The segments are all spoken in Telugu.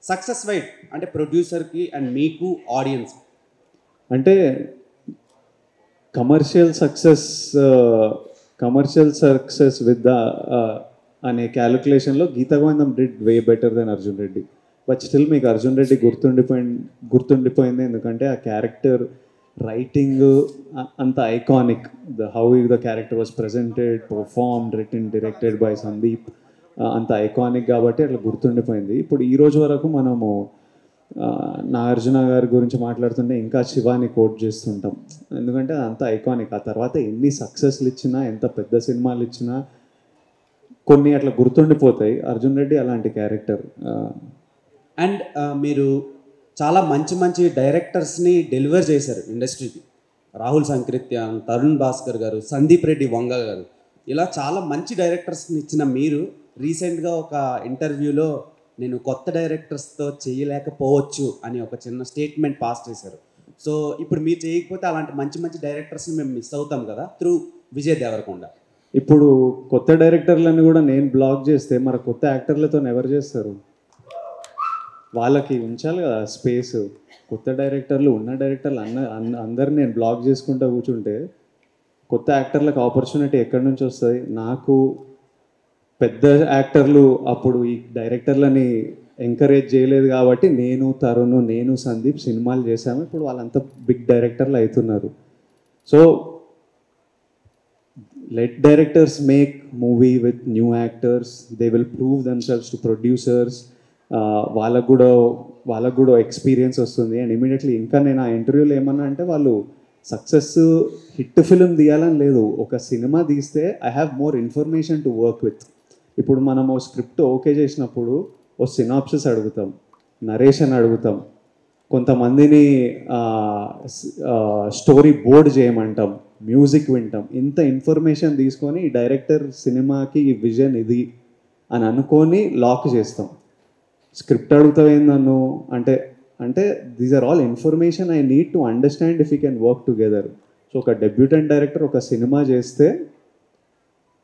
సక్సెస్ వైడ్ అంటే ప్రొడ్యూసర్కి అండ్ మీకు ఆడియన్స్ అంటే కమర్షియల్ సక్సెస్ విత్ ద అనే క్యాలిక్యులేషన్లో Geetha Govindam did way better than Arjun Reddy. But still మీకు అర్జున్ రెడ్డి గుర్తుండిపోయింది ఎందుకంటే ఆ క్యారెక్టర్ రైటింగ్ అంత iconic. How the character was presented, performed, written, directed by Sandeep, అంత ఐకానిక్ కాబట్టి అట్లా గుర్తుండిపోయింది. ఇప్పుడు ఈ రోజు వరకు మనము నాగార్జున గారి గురించి మాట్లాడుతుంటే ఇంకా శివాని కోట్ చేస్తుంటాం, ఎందుకంటే అంత ఐకానిక్. ఆ తర్వాత ఎన్ని సక్సెస్లు ఇచ్చినా, ఎంత పెద్ద సినిమాలు ఇచ్చినా కొన్ని అట్లా గుర్తుండిపోతాయి. అర్జున్ రెడ్డి అలాంటి క్యారెక్టర్. అండ్ మీరు చాలా మంచి మంచి డైరెక్టర్స్ని డెలివర్ చేశారు ఇండస్ట్రీకి. రాహుల్ సంకృత్యాన్, తరుణ్ భాస్కర్ గారు, సందీప్ రెడ్డి వంగ గారు, ఇలా చాలా మంచి డైరెక్టర్స్ని ఇచ్చిన మీరు రీసెంట్గా ఒక ఇంటర్వ్యూలో నేను కొత్త డైరెక్టర్స్తో చేయలేకపోవచ్చు అని ఒక చిన్న స్టేట్మెంట్ పాస్ చేశారు. సో ఇప్పుడు మీరు చేయకపోతే అలాంటి మంచి మంచి డైరెక్టర్స్ని మేము మిస్ అవుతాం కదా త్రూ విజయ్ దేవరకొండ. ఇప్పుడు కొత్త డైరెక్టర్లను కూడా నేను బ్లాక్ చేస్తే మరి కొత్త యాక్టర్లతో ఎవరు చేస్తారు? వాళ్ళకి ఉంచాలి కదా స్పేస్. కొత్త డైరెక్టర్లు, ఉన్న డైరెక్టర్లు అందరిని నేను బ్లాక్ చేసుకుంటూ కూర్చుంటే కొత్త యాక్టర్లకు ఆపర్చునిటీ ఎక్కడి నుంచి వస్తుంది? నాకు పెద్ద యాక్టర్లు అప్పుడు ఈ డైరెక్టర్లని ఎంకరేజ్ చేయలేదు కాబట్టి నేను, తరుణ్, నేను, సందీప్ సినిమాలు చేశాము. ఇప్పుడు వాళ్ళంతా బిగ్ డైరెక్టర్లు అవుతున్నారు. So let directors make movie with new actors. They will prove themselves to producers. వాళ్ళకు కూడా ఎక్స్పీరియన్స్ వస్తుంది. అండ్ ఇమీడియట్లీ ఇంకా నేను ఆ ఇంటర్వ్యూలో ఏమన్నా అంటే వాళ్ళు సక్సెస్ హిట్ ఫిలిం తీయాలని లేదు, ఒక సినిమా తీస్తే I have more information to work with. ఇప్పుడు మనం ఓ స్క్రిప్ట్ ఓకే చేసినప్పుడు ఓ సినాప్సిస్ అడుగుతాం, నరేషన్ అడుగుతాం, కొంతమందిని స్టోరీ బోర్డ్ చేయమంటాం, మ్యూజిక్ వింటాం. ఇంత ఇన్ఫర్మేషన్ తీసుకొని డైరెక్టర్ సినిమాకి ఈ విజన్ ఇది అని అనుకొని లాక్ చేస్తాం. స్క్రిప్ట్ అడుగుతావు ఏంది నన్ను అంటే these are all information I need to understand if you can work together. So ఒక డెబ్యూటెంట్ డైరెక్టర్ ఒక సినిమా చేస్తే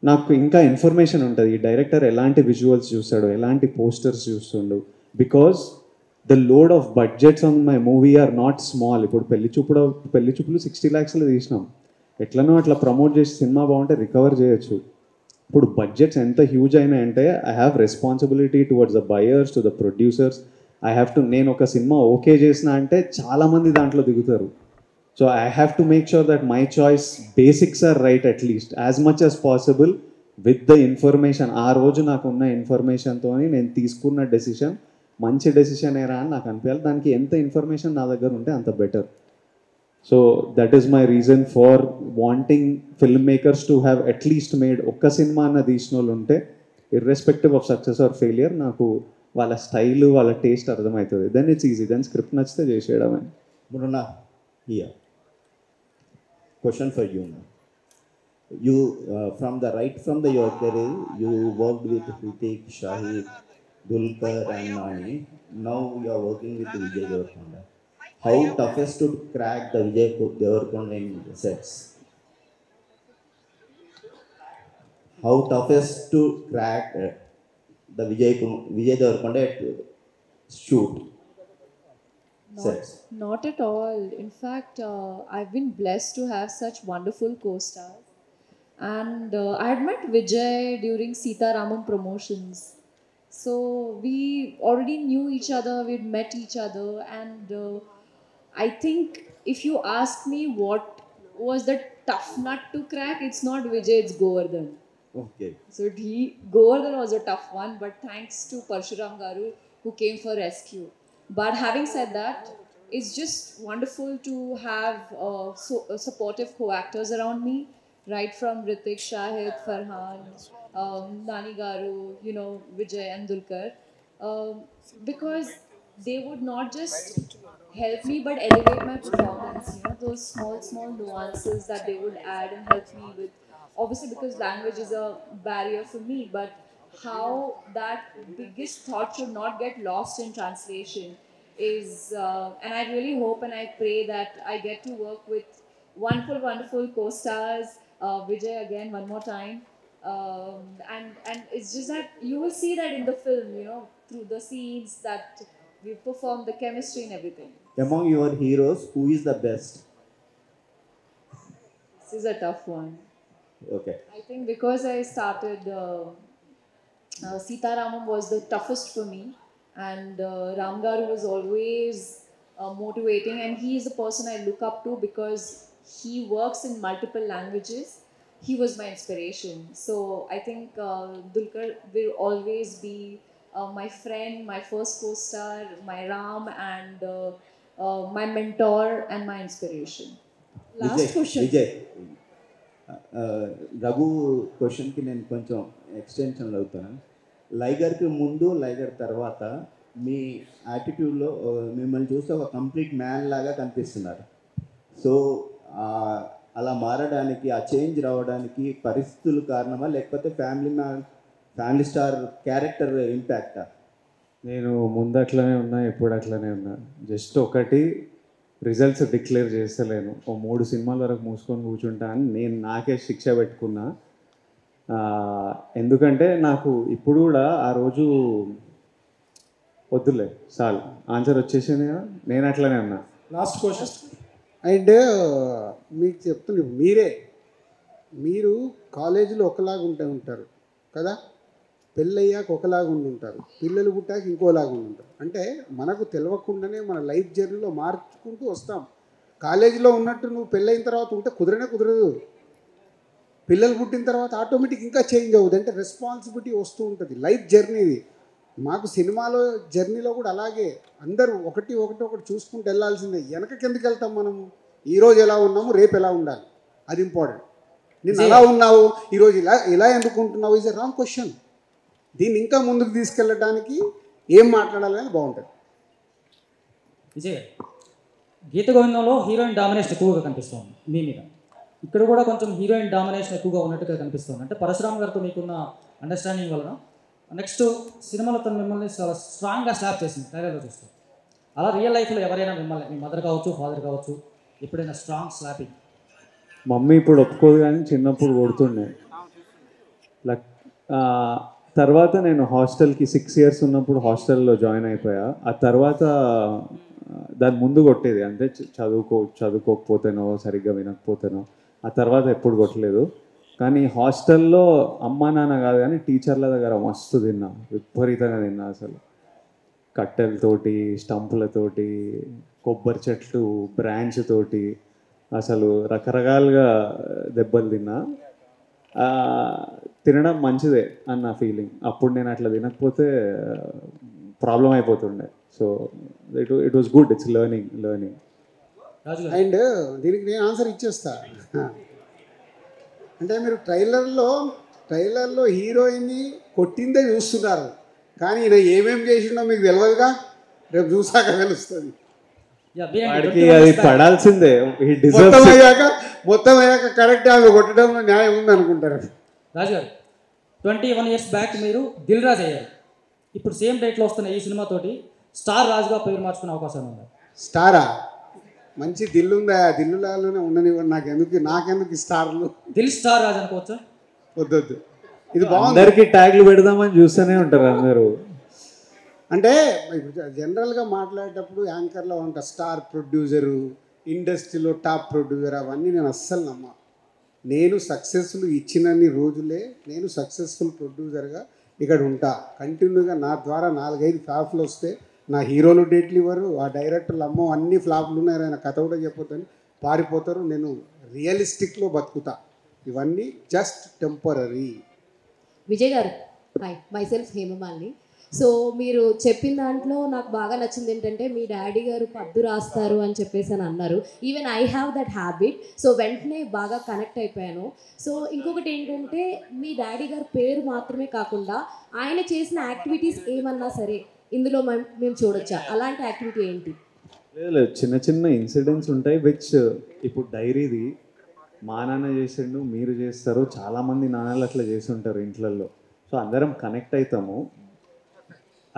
నాకు ఇంకా ఇన్ఫర్మేషన్ ఉంటుంది, ఈ డైరెక్టర్ ఎలాంటి విజువల్స్ చూస్తాడు, ఎలాంటి పోస్టర్స్ చూస్తుండు. Because the load of budgets on my movie are not small. ఇప్పుడు పెళ్లి చూపులు 60 lakhsలో తీసినాం. ఎట్లనో అట్లా ప్రమోట్ చేసి సినిమా బాగుంటే రికవర్ చేయొచ్చు. ఇప్పుడు బడ్జెట్స్ ఎంత హ్యూజ్ అయినాయంటే I have responsibility towards the buyers, to the producers. నేను ఒక సినిమా ఓకే చేసిన అంటే చాలామంది దాంట్లో దిగుతారు. So I have to make sure that my choice basics are right at least as much as possible with the information. ఆ రోజు నాకున్న ఇన్ఫర్మేషన్తో నేను తీసుకున్న డెసిషన్ మంచి డెసిషన్ ఏరా అని నాకు అనిపించాలి. దానికి ఎంత ఇన్ఫర్మేషన్ నా దగ్గర ఉంటే అంత better. So that is my reason for wanting film makers to have at least made ఒక్క సినిమా అన్న తీసిన వాళ్ళు ఉంటే, irrespective of success or failure, నాకు వాళ్ళ స్టైల్, వాళ్ళ టేస్ట్ అర్థమవుతుంది. Then it's easy. Then script నచ్చితే చేసేయడమే. Muruna, here. Question for you now. You, from your career, you worked with Hrithik, Shahid, Dulquer and Nani. Now you are working with Vijay Devarkonda. How toughest to crack the Vijay Devarkonda in sets? How toughest to crack the Vijay Devarkonda at shoot? Not at all. In fact, I've been blessed to have such wonderful co-stars. And I had met Vijay during Sita Ramam promotions. So we already knew each other, we'd met each other. And I think if you ask me what was the tough nut to crack, it's not Vijay, it's Govardhan. Okay. So Govardhan was a tough one, but thanks to Parshuram Garu who came for rescue. But having said that, it's just wonderful to have supportive co-actors around me, right from Hrithik, Shahid, Farhan, Nani Garu, Vijay and Dulquer, because they would not just help me but elevate my performance. Those small nuances that they would add and help me with. Obviously, because language is a barrier for me, but how that biggest thought should not get lost in translation is, and I really hope and I pray that I get to work with wonderful co-stars, Vijay again one more time, and it's just that you will see that in the film, through the scenes that We performed the chemistry and everything. Among your heroes, who is the best? This is a tough one. Okay. I think because I started, Sita Ramam was the toughest for me, and Ram Garu was always motivating, and he is the person I look up to because he works in multiple languages. He was my inspiration. So I think Dulquer will always be my friend, my first co-star, my Ram, and my mentor and my inspiration. Last question. Vijay Raghu క్వశ్చన్కి నేను కొంచెం ఎక్స్టెన్షన్ అవుతాను. లైగర్కి ముందు లైగర్ తర్వాత మీ యాటిట్యూడ్లో మిమ్మల్ని చూస్తే ఒక కంప్లీట్ మ్యాన్ లాగా కనిపిస్తున్నారు. సో అలా మారడానికి, ఆ చేంజ్ రావడానికి పరిస్థితులు కారణమా, లేకపోతే ఫ్యామిలీ స్టార్ క్యారెక్టర్ ఇంపాక్టా? నేను ముందు అట్లనే ఉన్నా, ఎప్పుడు అట్లనే ఉన్నా. జస్ట్ ఒకటి, రిజల్ట్స్ డిక్లేర్ చేస్తలేను. ఓ 3 సినిమాల వరకు మూసుకొని కూర్చుంటా అని నేను నాకే శిక్ష పెట్టుకున్నా. ఎందుకంటే నాకు ఇప్పుడు కూడా ఆ రోజు వద్దులే చాలు, ఆన్సర్ వచ్చేసింది కదా, నేను అట్లనే ఉన్నా. Last question. అండ్ మీకు చెప్తున్నా, మీరు కాలేజీలో ఒకలాగా ఉంటారు కదా, పెళ్ళయ్యాక ఒకలాగా ఉంటారు, పిల్లలు పుట్టాక ఇంకోలాగా ఉంటారు. అంటే మనకు తెలియకుండానే మన లైఫ్ జర్నీలో మార్చుకుంటూ వస్తాం. కాలేజీలో ఉన్నట్టు నువ్వు పెళ్ళైన తర్వాత ఉంటే కుదరదు. పిల్లలు పుట్టిన తర్వాత ఆటోమేటిక్ ఇంకా చేంజ్ అవుతుంది. అంటే రెస్పాన్సిబిలిటీ వస్తూ ఉంటుంది. లైఫ్ జర్నీది మాకు సినిమాలో జర్నీలో కూడా అలాగే అందరూ ఒకటి చూసుకుంటూ వెళ్ళాల్సిందే. వెనకకి ఎందుకు వెళ్తాం మనము? ఈరోజు ఎలా ఉన్నాము, రేపు ఎలా ఉండాలి, అది ఇంపార్టెంట్. నేను ఎలా ఉన్నావు, ఈరోజు ఇలా ఎందుకు ఉంటున్నావు ఈజ్ ఎ రాంగ్ క్వశ్చన్. దీన్ని ఇంకా ముందుకు తీసుకెళ్ళడానికి ఏం మాట్లాడాలని బాగుంటుంది. విజయ్, గీత గోవిందంలో హీరోయిన్ డామినేషన్ ఎక్కువగా కనిపిస్తుంది మీ మీద. ఇక్కడ కూడా కొంచెం హీరోయిన్ డామినేషన్ ఎక్కువగా ఉన్నట్టుగా కనిపిస్తుంది. అంటే పరశురామ్ గారితో మీకున్న అండర్స్టాండింగ్ వలన నెక్స్ట్ సినిమాలో తను మిమ్మల్ని చాలా స్ట్రాంగ్గా స్లాప్ చేసింది ట్రైలర్లో చూస్తూ. అలా రియల్ లైఫ్లో ఎవరైనా మిమ్మల్ని, మీ మదర్ కావచ్చు, ఫాదర్ కావచ్చు, ఎప్పుడైనా స్ట్రాంగ్ స్లాపింగ్? మమ్మీ ఇప్పుడు ఒప్పుకోదు కానీ చిన్నప్పుడు కొడుతుండే. తర్వాత నేను హాస్టల్కి 6 years ఉన్నప్పుడు హాస్టల్లో జాయిన్ అయిపోయా. ఆ తర్వాత దాని ముందు కొట్టేది, అంటే చదువుకోకపోతేనో సరిగ్గా వినకపోతేనో. ఆ తర్వాత ఎప్పుడు కొట్టలేదు. కానీ హాస్టల్లో అమ్మా నాన్న కాదు కానీ టీచర్ల దగ్గర మస్తు తిన్నా, విపరీతంగా తిన్నా. అసలు కట్టెలతోటి, స్టంపులతోటి, కొబ్బరి చెట్లు బ్రాంచ్ తోటి అసలు రకరకాలుగా దెబ్బలు తిన్నా. తినడం మంచిదే అన్న ఫీలింగ్. అప్పుడు నేను అట్లా తినకపోతే ప్రాబ్లం అయిపోతుండే. So it was good. It's learning. And దీనికి నేను ఆన్సర్ ఇచ్చేస్తా. అంటే మీరు ట్రైలర్లో హీరోయిన్ని కొట్టిందే చూస్తున్నారు, కానీ ఈయన ఏమేమి చేసిండో మీకు తెలియదుగా. రేపు చూసాక తెలుస్తుంది. వాడికి అది పడాల్సిందే. మొత్తం అయ్యాక కరెక్ట్ ఆమె కొట్టడంలో న్యాయం ఉంది అనుకుంటారు. రాజు గారు, 21 years బ్యాక్ మీరు దిల్ రాజు అయ్యారు. ఇప్పుడు సేమ్ డేట్లో వస్తున్న ఈ సినిమాతోటి స్టార్ రాజుగా పేరు మార్చుకునే అవకాశం ఉంది. స్టారా? మంచి దిల్లు ఉందా? దిల్లులాలోనే ఉండనివ్వండి. నాకెందుకు స్టార్లు? దిల్ స్టార్ రాజు అనుకోవచ్చా? వద్దొద్దు, ఇది బాగుంది. అందరికి ట్యాగ్లు పెడదామని చూస్తూనే ఉంటారు అందరూ. అంటే జనరల్గా మాట్లాడేటప్పుడు యాంకర్లో ఉంటా స్టార్ ప్రొడ్యూసరు, ఇండస్ట్రీలో టాప్ ప్రొడ్యూసర్, అవన్నీ నేను అస్సలు నమ్మా. నేను సక్సెస్ఫుల్ ఇచ్చినన్ని రోజులే నేను సక్సెస్ఫుల్ ప్రొడ్యూసర్గా ఇక్కడ ఉంటా. కంటిన్యూగా నా ద్వారా 4-5 ఫ్లాప్లు వస్తే నా హీరోలు డేట్లు ఇవ్వరు, ఆ డైరెక్టర్లు అమ్మో అన్ని ఫ్లాప్లు ఉన్నాయి, ఆయన కథ కూడా చెప్పొద్దని పారిపోతారు. నేను రియలిస్టిక్లో బతుకుతా. ఇవన్నీ జస్ట్ టెంపరరీ. విజయ్ గారు, హాయ్, మైసెల్ఫ్ హేమమాలిని. సో మీరు చెప్పిన దాంట్లో నాకు బాగా నచ్చింది ఏంటంటే మీ డాడీ గారు పద్దు రాస్తారు అని చెప్పేసి అని అన్నారు. Even I have that habit. So వెంటనే బాగా కనెక్ట్ అయిపోయాను. సో ఇంకొకటి ఏంటంటే మీ డాడీ గారి పేరు మాత్రమే కాకుండా ఆయన చేసిన యాక్టివిటీస్ ఏమన్నా సరే ఇందులో మేము చూడొచ్చా? అలాంటి యాక్టివిటీ ఏంటి? లేదు, చిన్న చిన్న ఇన్సిడెంట్స్ ఉంటాయి విచ్ ఇప్పుడు డైరీది మా నాన్న చేసిండు, మీరు చేస్తారు, చాలామంది నాన్నలు అట్లా చేసి ఉంటారు ఇంట్లలో. సో అందరం కనెక్ట్ అవుతాము.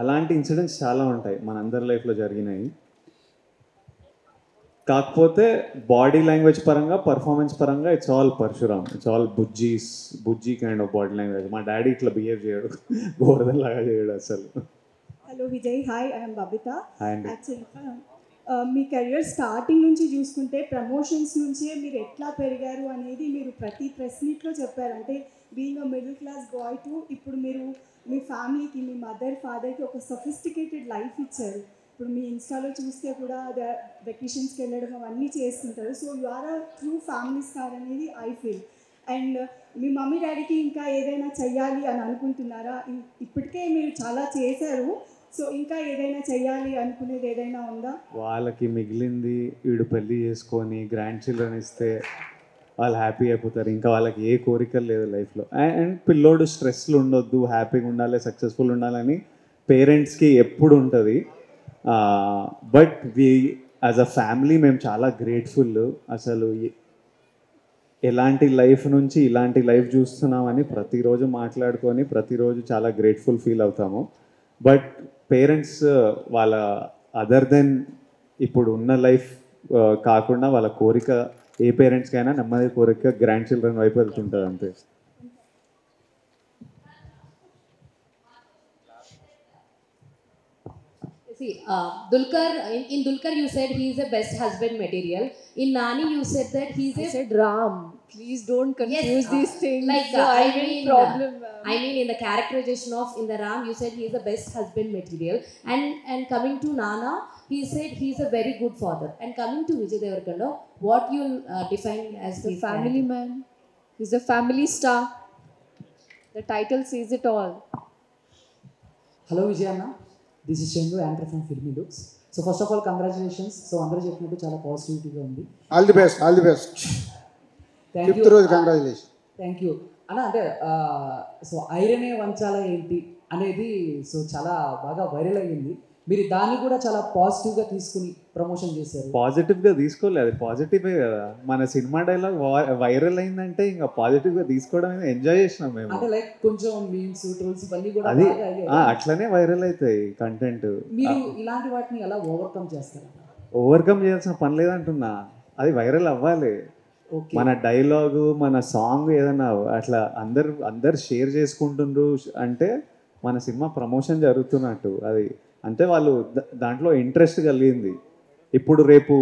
అలాంటి ఇన్సిడెంట్స్ చాలా ఉంటాయి మనందరి లైఫ్లో జరిగినాయి. కాకపోతే బాడీ లాంగ్వేజ్ పరంగా, పర్ఫార్మెన్స్ పరంగా it's all Parashuram. It's all Bujji kind of body language. మా డాడీ ఇట్లా బిహేవ్ చేయడు, గోవర్ధన్ లాగా చేయడు అసలు. Hello Vijay, hi, I'm Babitha. Hi అండి. యాక్చువల్గా మీ కెరియర్ స్టార్టింగ్ నుంచి చూసుకుంటే ప్రమోషన్స్ నుంచే మీరు ఎట్లా పెరిగారు అనేది మీరు ప్రతి ప్రెస్ మీట్లో చెప్పారు. అంటే being a middle class boy to ఇప్పుడు మీరు మీ ఫ్యామిలీకి, మీ మదర్ ఫాదర్కి ఒక సొఫిస్టికేటెడ్ లైఫ్ ఇచ్చారు. ఇప్పుడు మీ ఇన్స్టాలో చూస్తే కూడా వెకేషన్స్కి వెళ్ళడం అవన్నీ చేస్తుంటారు. So you are a true family star అనేది ఐ ఫీల్. అండ్ మీ మమ్మీ డాడీకి ఇంకా ఏదైనా చెయ్యాలి అని అనుకుంటున్నారా? ఇప్పటికే మీరు చాలా చేశారు, సో ఇంకా ఏదైనా చెయ్యాలి అనుకునేది ఏదైనా ఉందా? వాళ్ళకి మిగిలింది వీడు పెళ్ళి చేసుకొని గ్రాండ్ చిల్డ్రన్ ఇస్తే వాళ్ళు హ్యాపీ అయిపోతారు. ఇంకా వాళ్ళకి ఏ కోరికలు లేదు లైఫ్లో. అండ్ పిల్లోడు స్ట్రెస్లు ఉండొద్దు, హ్యాపీగా ఉండాలి, సక్సెస్ఫుల్ ఉండాలని పేరెంట్స్కి ఎప్పుడు ఉంటుంది. బట్ యాజ్ అ ఫ్యామిలీ మేము చాలా గ్రేట్ఫుల్. అసలు ఎలాంటి లైఫ్ నుంచి ఇలాంటి లైఫ్ చూస్తున్నామని ప్రతిరోజు మాట్లాడుకొని ప్రతిరోజు చాలా గ్రేట్ఫుల్ ఫీల్ అవుతాము. బట్ పేరెంట్స్ వాళ్ళ అదర్ దెన్ ఇప్పుడు ఉన్న లైఫ్ కాకుండా వాళ్ళ కోరిక ఏ పేరెంట్స్కైనా నెమ్మది కోరిక గ్రాండ్ చిల్డ్రన్ వైపు వెళ్తుంటుంది అంతే. See, Dulquer, in Dulquer you said he is a best husband material. In Nani you said that he is I said Ram. Please don't confuse these things. Like I mean, problem. I mean in the characterization of in the Ram you said he is the best husband material. And coming to Nana, he said he is a very good father. And coming to Vijay Devarkonda, what you define as The his family character? man. He's a family star. The title says it all. Hello Vijay అన్న, this is Chandu, anchor from Filmy Looks. So first of all congratulations. So అందరూ చెప్పినట్టు చాలా పాజిటివిటీగా ఉంది. All the best, all the best. Thank you. 5th రోజు కంగ్రాచులేషన్. థ్యాంక్ యూ అన్న. అంటే సో ఐరనే వంచాలా ఏంటి అనేది సో చాలా బాగా వైరల్ అయ్యింది. మీరు దాన్ని కూడా చాలా పాజిటివ్గా తీసుకుని ప్రమోషన్ చేశారు. పాజిటివ్గా తీసుకోలేదు, అది పాజిటివే కదా. మన సినిమా డైలాగ్ వైరల్ అయిందంటే ఇంకా పాజిటివ్గా తీసుకోవడం ఎంజాయ్ చేసినాం మేము. అంటే లైక్ కొంచెం మీమ్స్, ట్రోల్స్ ఇవన్నీ కూడా అది బాగా అయ్యాయి. అట్లనే వైరల్ అవుతాయి కంటెంట్. మీరు ఇలాంటి వాటిని ఎలా ఓవర్కమ్ చేస్తారు? ఓవర్కమ్ చేయాల్సిన పని లేదంటున్నా, అది వైరల్ అవ్వాలి. ఓకే, మన డైలాగు, మన సాంగ్ ఏదన్నా అట్లా అందరు షేర్ చేసుకుంటుండ్రు అంటే మన సినిమా ప్రమోషన్ జరుగుతున్నట్టు. అది అంటే వాళ్ళు దాంట్లో ఇంట్రెస్ట్ కలిగింది. ఇప్పుడు రేపు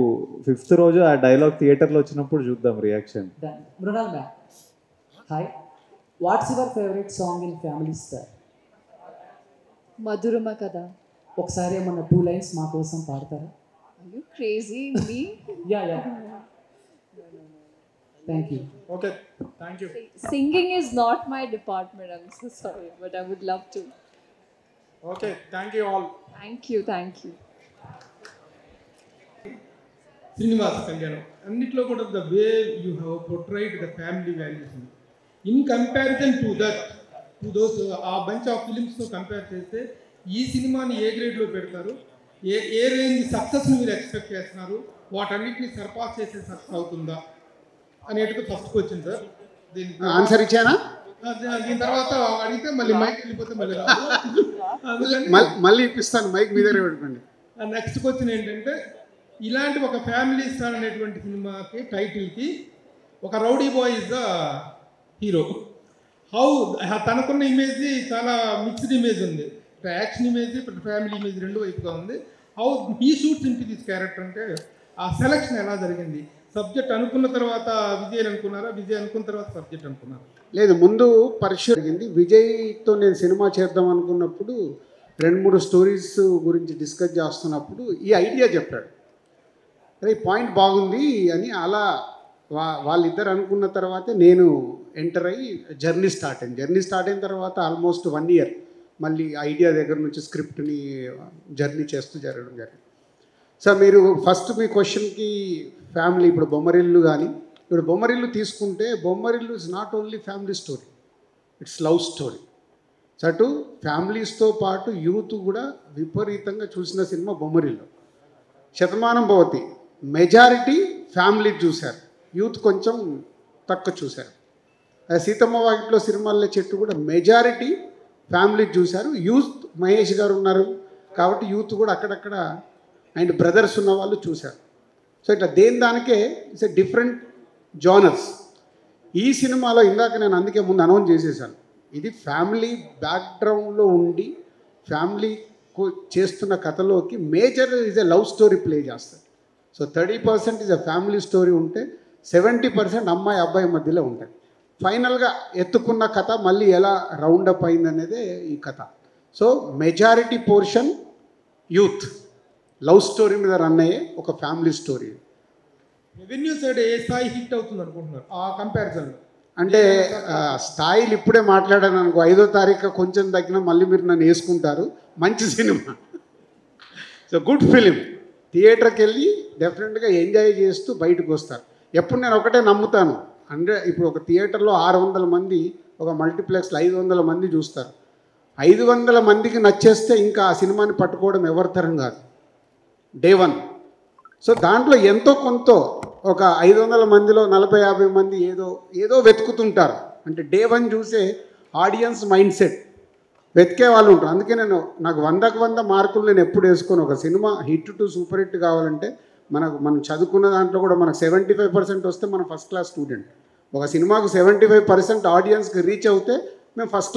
5th రోజు ఆ డైలాగ్ థియేటర్లో వచ్చినప్పుడు చూద్దాం reaction. Mrunal ma'am, hi. What's your favourite song in family star? Madhurama Kada. ఒకసారి ఏమన్నా 2 lines మా కోసం పాడతారా? Are you crazy? Me? Yeah. Thank you. Okay, thank you. Singing is not my department. I'm so sorry, but I would love to. Okay, thank you all. Thank you, thank you. Srinivasa Kalyanam అన్నిట్లో కూడా the way you have portrayed the family values in comparison to those ఆ బంచ్ ఆఫ్ ఫిలిమ్స్తో కంపేర్ చేస్తే ఈ సినిమాని ఏ గ్రేడ్లో పెడతారు, ఏ రేంజ్ సక్సెస్ని మీరు ఎక్స్పెక్ట్ చేస్తున్నారు, వాటన్నిటిని సర్పాస్ చేసే సక్సెస్ అవుతుందా అనేటిది ఫస్ట్ క్వశ్చన్ సార్. ఆన్సర్ ఇచ్చానా? దీని తర్వాత అడిగితే మళ్ళీ మైక్ వెళ్ళిపోతే మళ్ళీ మళ్ళీ ఇప్పిస్తాను, మైక్ మీ దగ్గర పెట్టుకోండి. నెక్స్ట్ క్వశ్చన్ ఏంటంటే, ఇలాంటి ఒక ఫ్యామిలీ స్టార్ అనేటువంటి సినిమాకి టైటిల్కి ఒక rowdy boy is the hero. How తనకున్న ఇమేజ్ చాలా మిక్స్డ్ ఇమేజ్ ఉంది, యాక్షన్ ఇమేజ్ ఫ్యామిలీ ఇమేజ్ రెండు వైపుగా ఉంది. How he shoots in to this character అంటే ఆ సెలక్షన్ ఎలా జరిగింది? సబ్జెక్ట్ అనుకున్న తర్వాత విజయ్ అనుకున్నారా, విజయ్ అనుకున్న తర్వాత సబ్జెక్ట్ అనుకున్నారా? లేదు, ముందు పరీక్ష జరిగింది. విజయ్తో నేను సినిమా చేద్దాం అనుకున్నప్పుడు 2-3 స్టోరీస్ గురించి డిస్కస్ చేస్తున్నప్పుడు ఈ ఐడియా చెప్పాడు. అరే పాయింట్ బాగుంది అని అలా వాళ్ళిద్దరు అనుకున్న తర్వాతే నేను ఎంటర్ అయ్యి జర్నీ స్టార్ట్ అయింది. జర్నీ స్టార్ట్ అయిన తర్వాత ఆల్మోస్ట్ 1 year మళ్ళీ ఐడియా దగ్గర నుంచి స్క్రిప్ట్ని జర్నీ చేస్తూ జరగడం జరిగింది. సార్ మీరు ఫస్ట్ మీ క్వశ్చన్కి ఫ్యామిలీ, ఇప్పుడు బొమ్మరిల్లు కానీ, ఇప్పుడు బొమ్మరిల్లు తీసుకుంటే Bommarillu is not only family story, it's love story. అటు ఫ్యామిలీస్తో పాటు యూత్ కూడా విపరీతంగా చూసిన cinema Bommarillu. Shatamanam Bhavati majority family చూశారు, యూత్ కొంచెం తక్కువ చూశారు. సీతమ్మ వాకిట్లో సిరిమల్లె చెట్టు కూడా మెజారిటీ ఫ్యామిలీ చూశారు. యూత్ మహేష్ గారు ఉన్నారు కాబట్టి యూత్ కూడా అక్కడక్కడ అండ్ బ్రదర్స్ ఉన్న వాళ్ళు చూశారు. సో ఇట్లా దానికే ఇట్స్ ఎ డిఫరెంట్ జానర్స్. ఈ సినిమాలో ఇందాక నేను అందుకే ముందు అనౌన్స్ చేసేసాను, ఇది ఫ్యామిలీ బ్యాక్గ్రౌండ్లో ఉండి ఫ్యామిలీ చేస్తున్న కథలోకి major is a love story play చేస్తారు. So 30% is a family story ఉంటే 70% అమ్మాయి అబ్బాయి మధ్యలో ఉంటాయి. ఫైనల్గా ఎత్తుకున్న కథ మళ్ళీ ఎలా రౌండప్ అయిందనేదే ఈ కథ. So majority portion youth love story మీద రన్ అయ్యే ఒక ఫ్యామిలీ స్టోరీ. రెవెన్యూ సైడ్ ఏ స్థాయి హిట్ అవుతుంది అనుకుంటున్నారు ఆ కంపారిజన్లో? అంటే స్థాయిలు ఇప్పుడే మాట్లాడాను అనుకో, 5వ తారీఖు కొంచెం తగ్గినా మళ్ళీ మీరు నన్ను వేసుకుంటారు. మంచి సినిమా, సో గుడ్ ఫిలిం. థియేటర్కి వెళ్ళి డెఫినెట్గా ఎంజాయ్ చేస్తూ బయటకు వస్తారు. ఎప్పుడు నేను ఒకటే నమ్ముతాను, ఇప్పుడు ఒక థియేటర్లో 600 మంది, ఒక మల్టీప్లెక్స్లో 500 మంది చూస్తారు. 500 మందికి నచ్చేస్తే ఇంకా ఆ సినిమాని పట్టుకోవడం ఎవరి తరం కాదు, డే 1. సో దాంట్లో ఎంతో కొంత ఒక 500 మందిలో 40-50 మంది ఏదో వెతుకుతుంటారు. అంటే డే 1 చూసే ఆడియన్స్ మైండ్ సెట్ వెతికే వాళ్ళు ఉంటారు. అందుకే నాకు 100కు 100 మార్కులు నేను ఎప్పుడు వేసుకోను. ఒక cinema hit to super hit కావాలంటే మనం చదువుకున్న దాంట్లో కూడా మనకు 75% వస్తే మనం ఫస్ట్ క్లాస్ స్టూడెంట్. ఒక సినిమాకు 75% ఆడియన్స్కి రీచ్ అవుతే మేము ఫస్ట్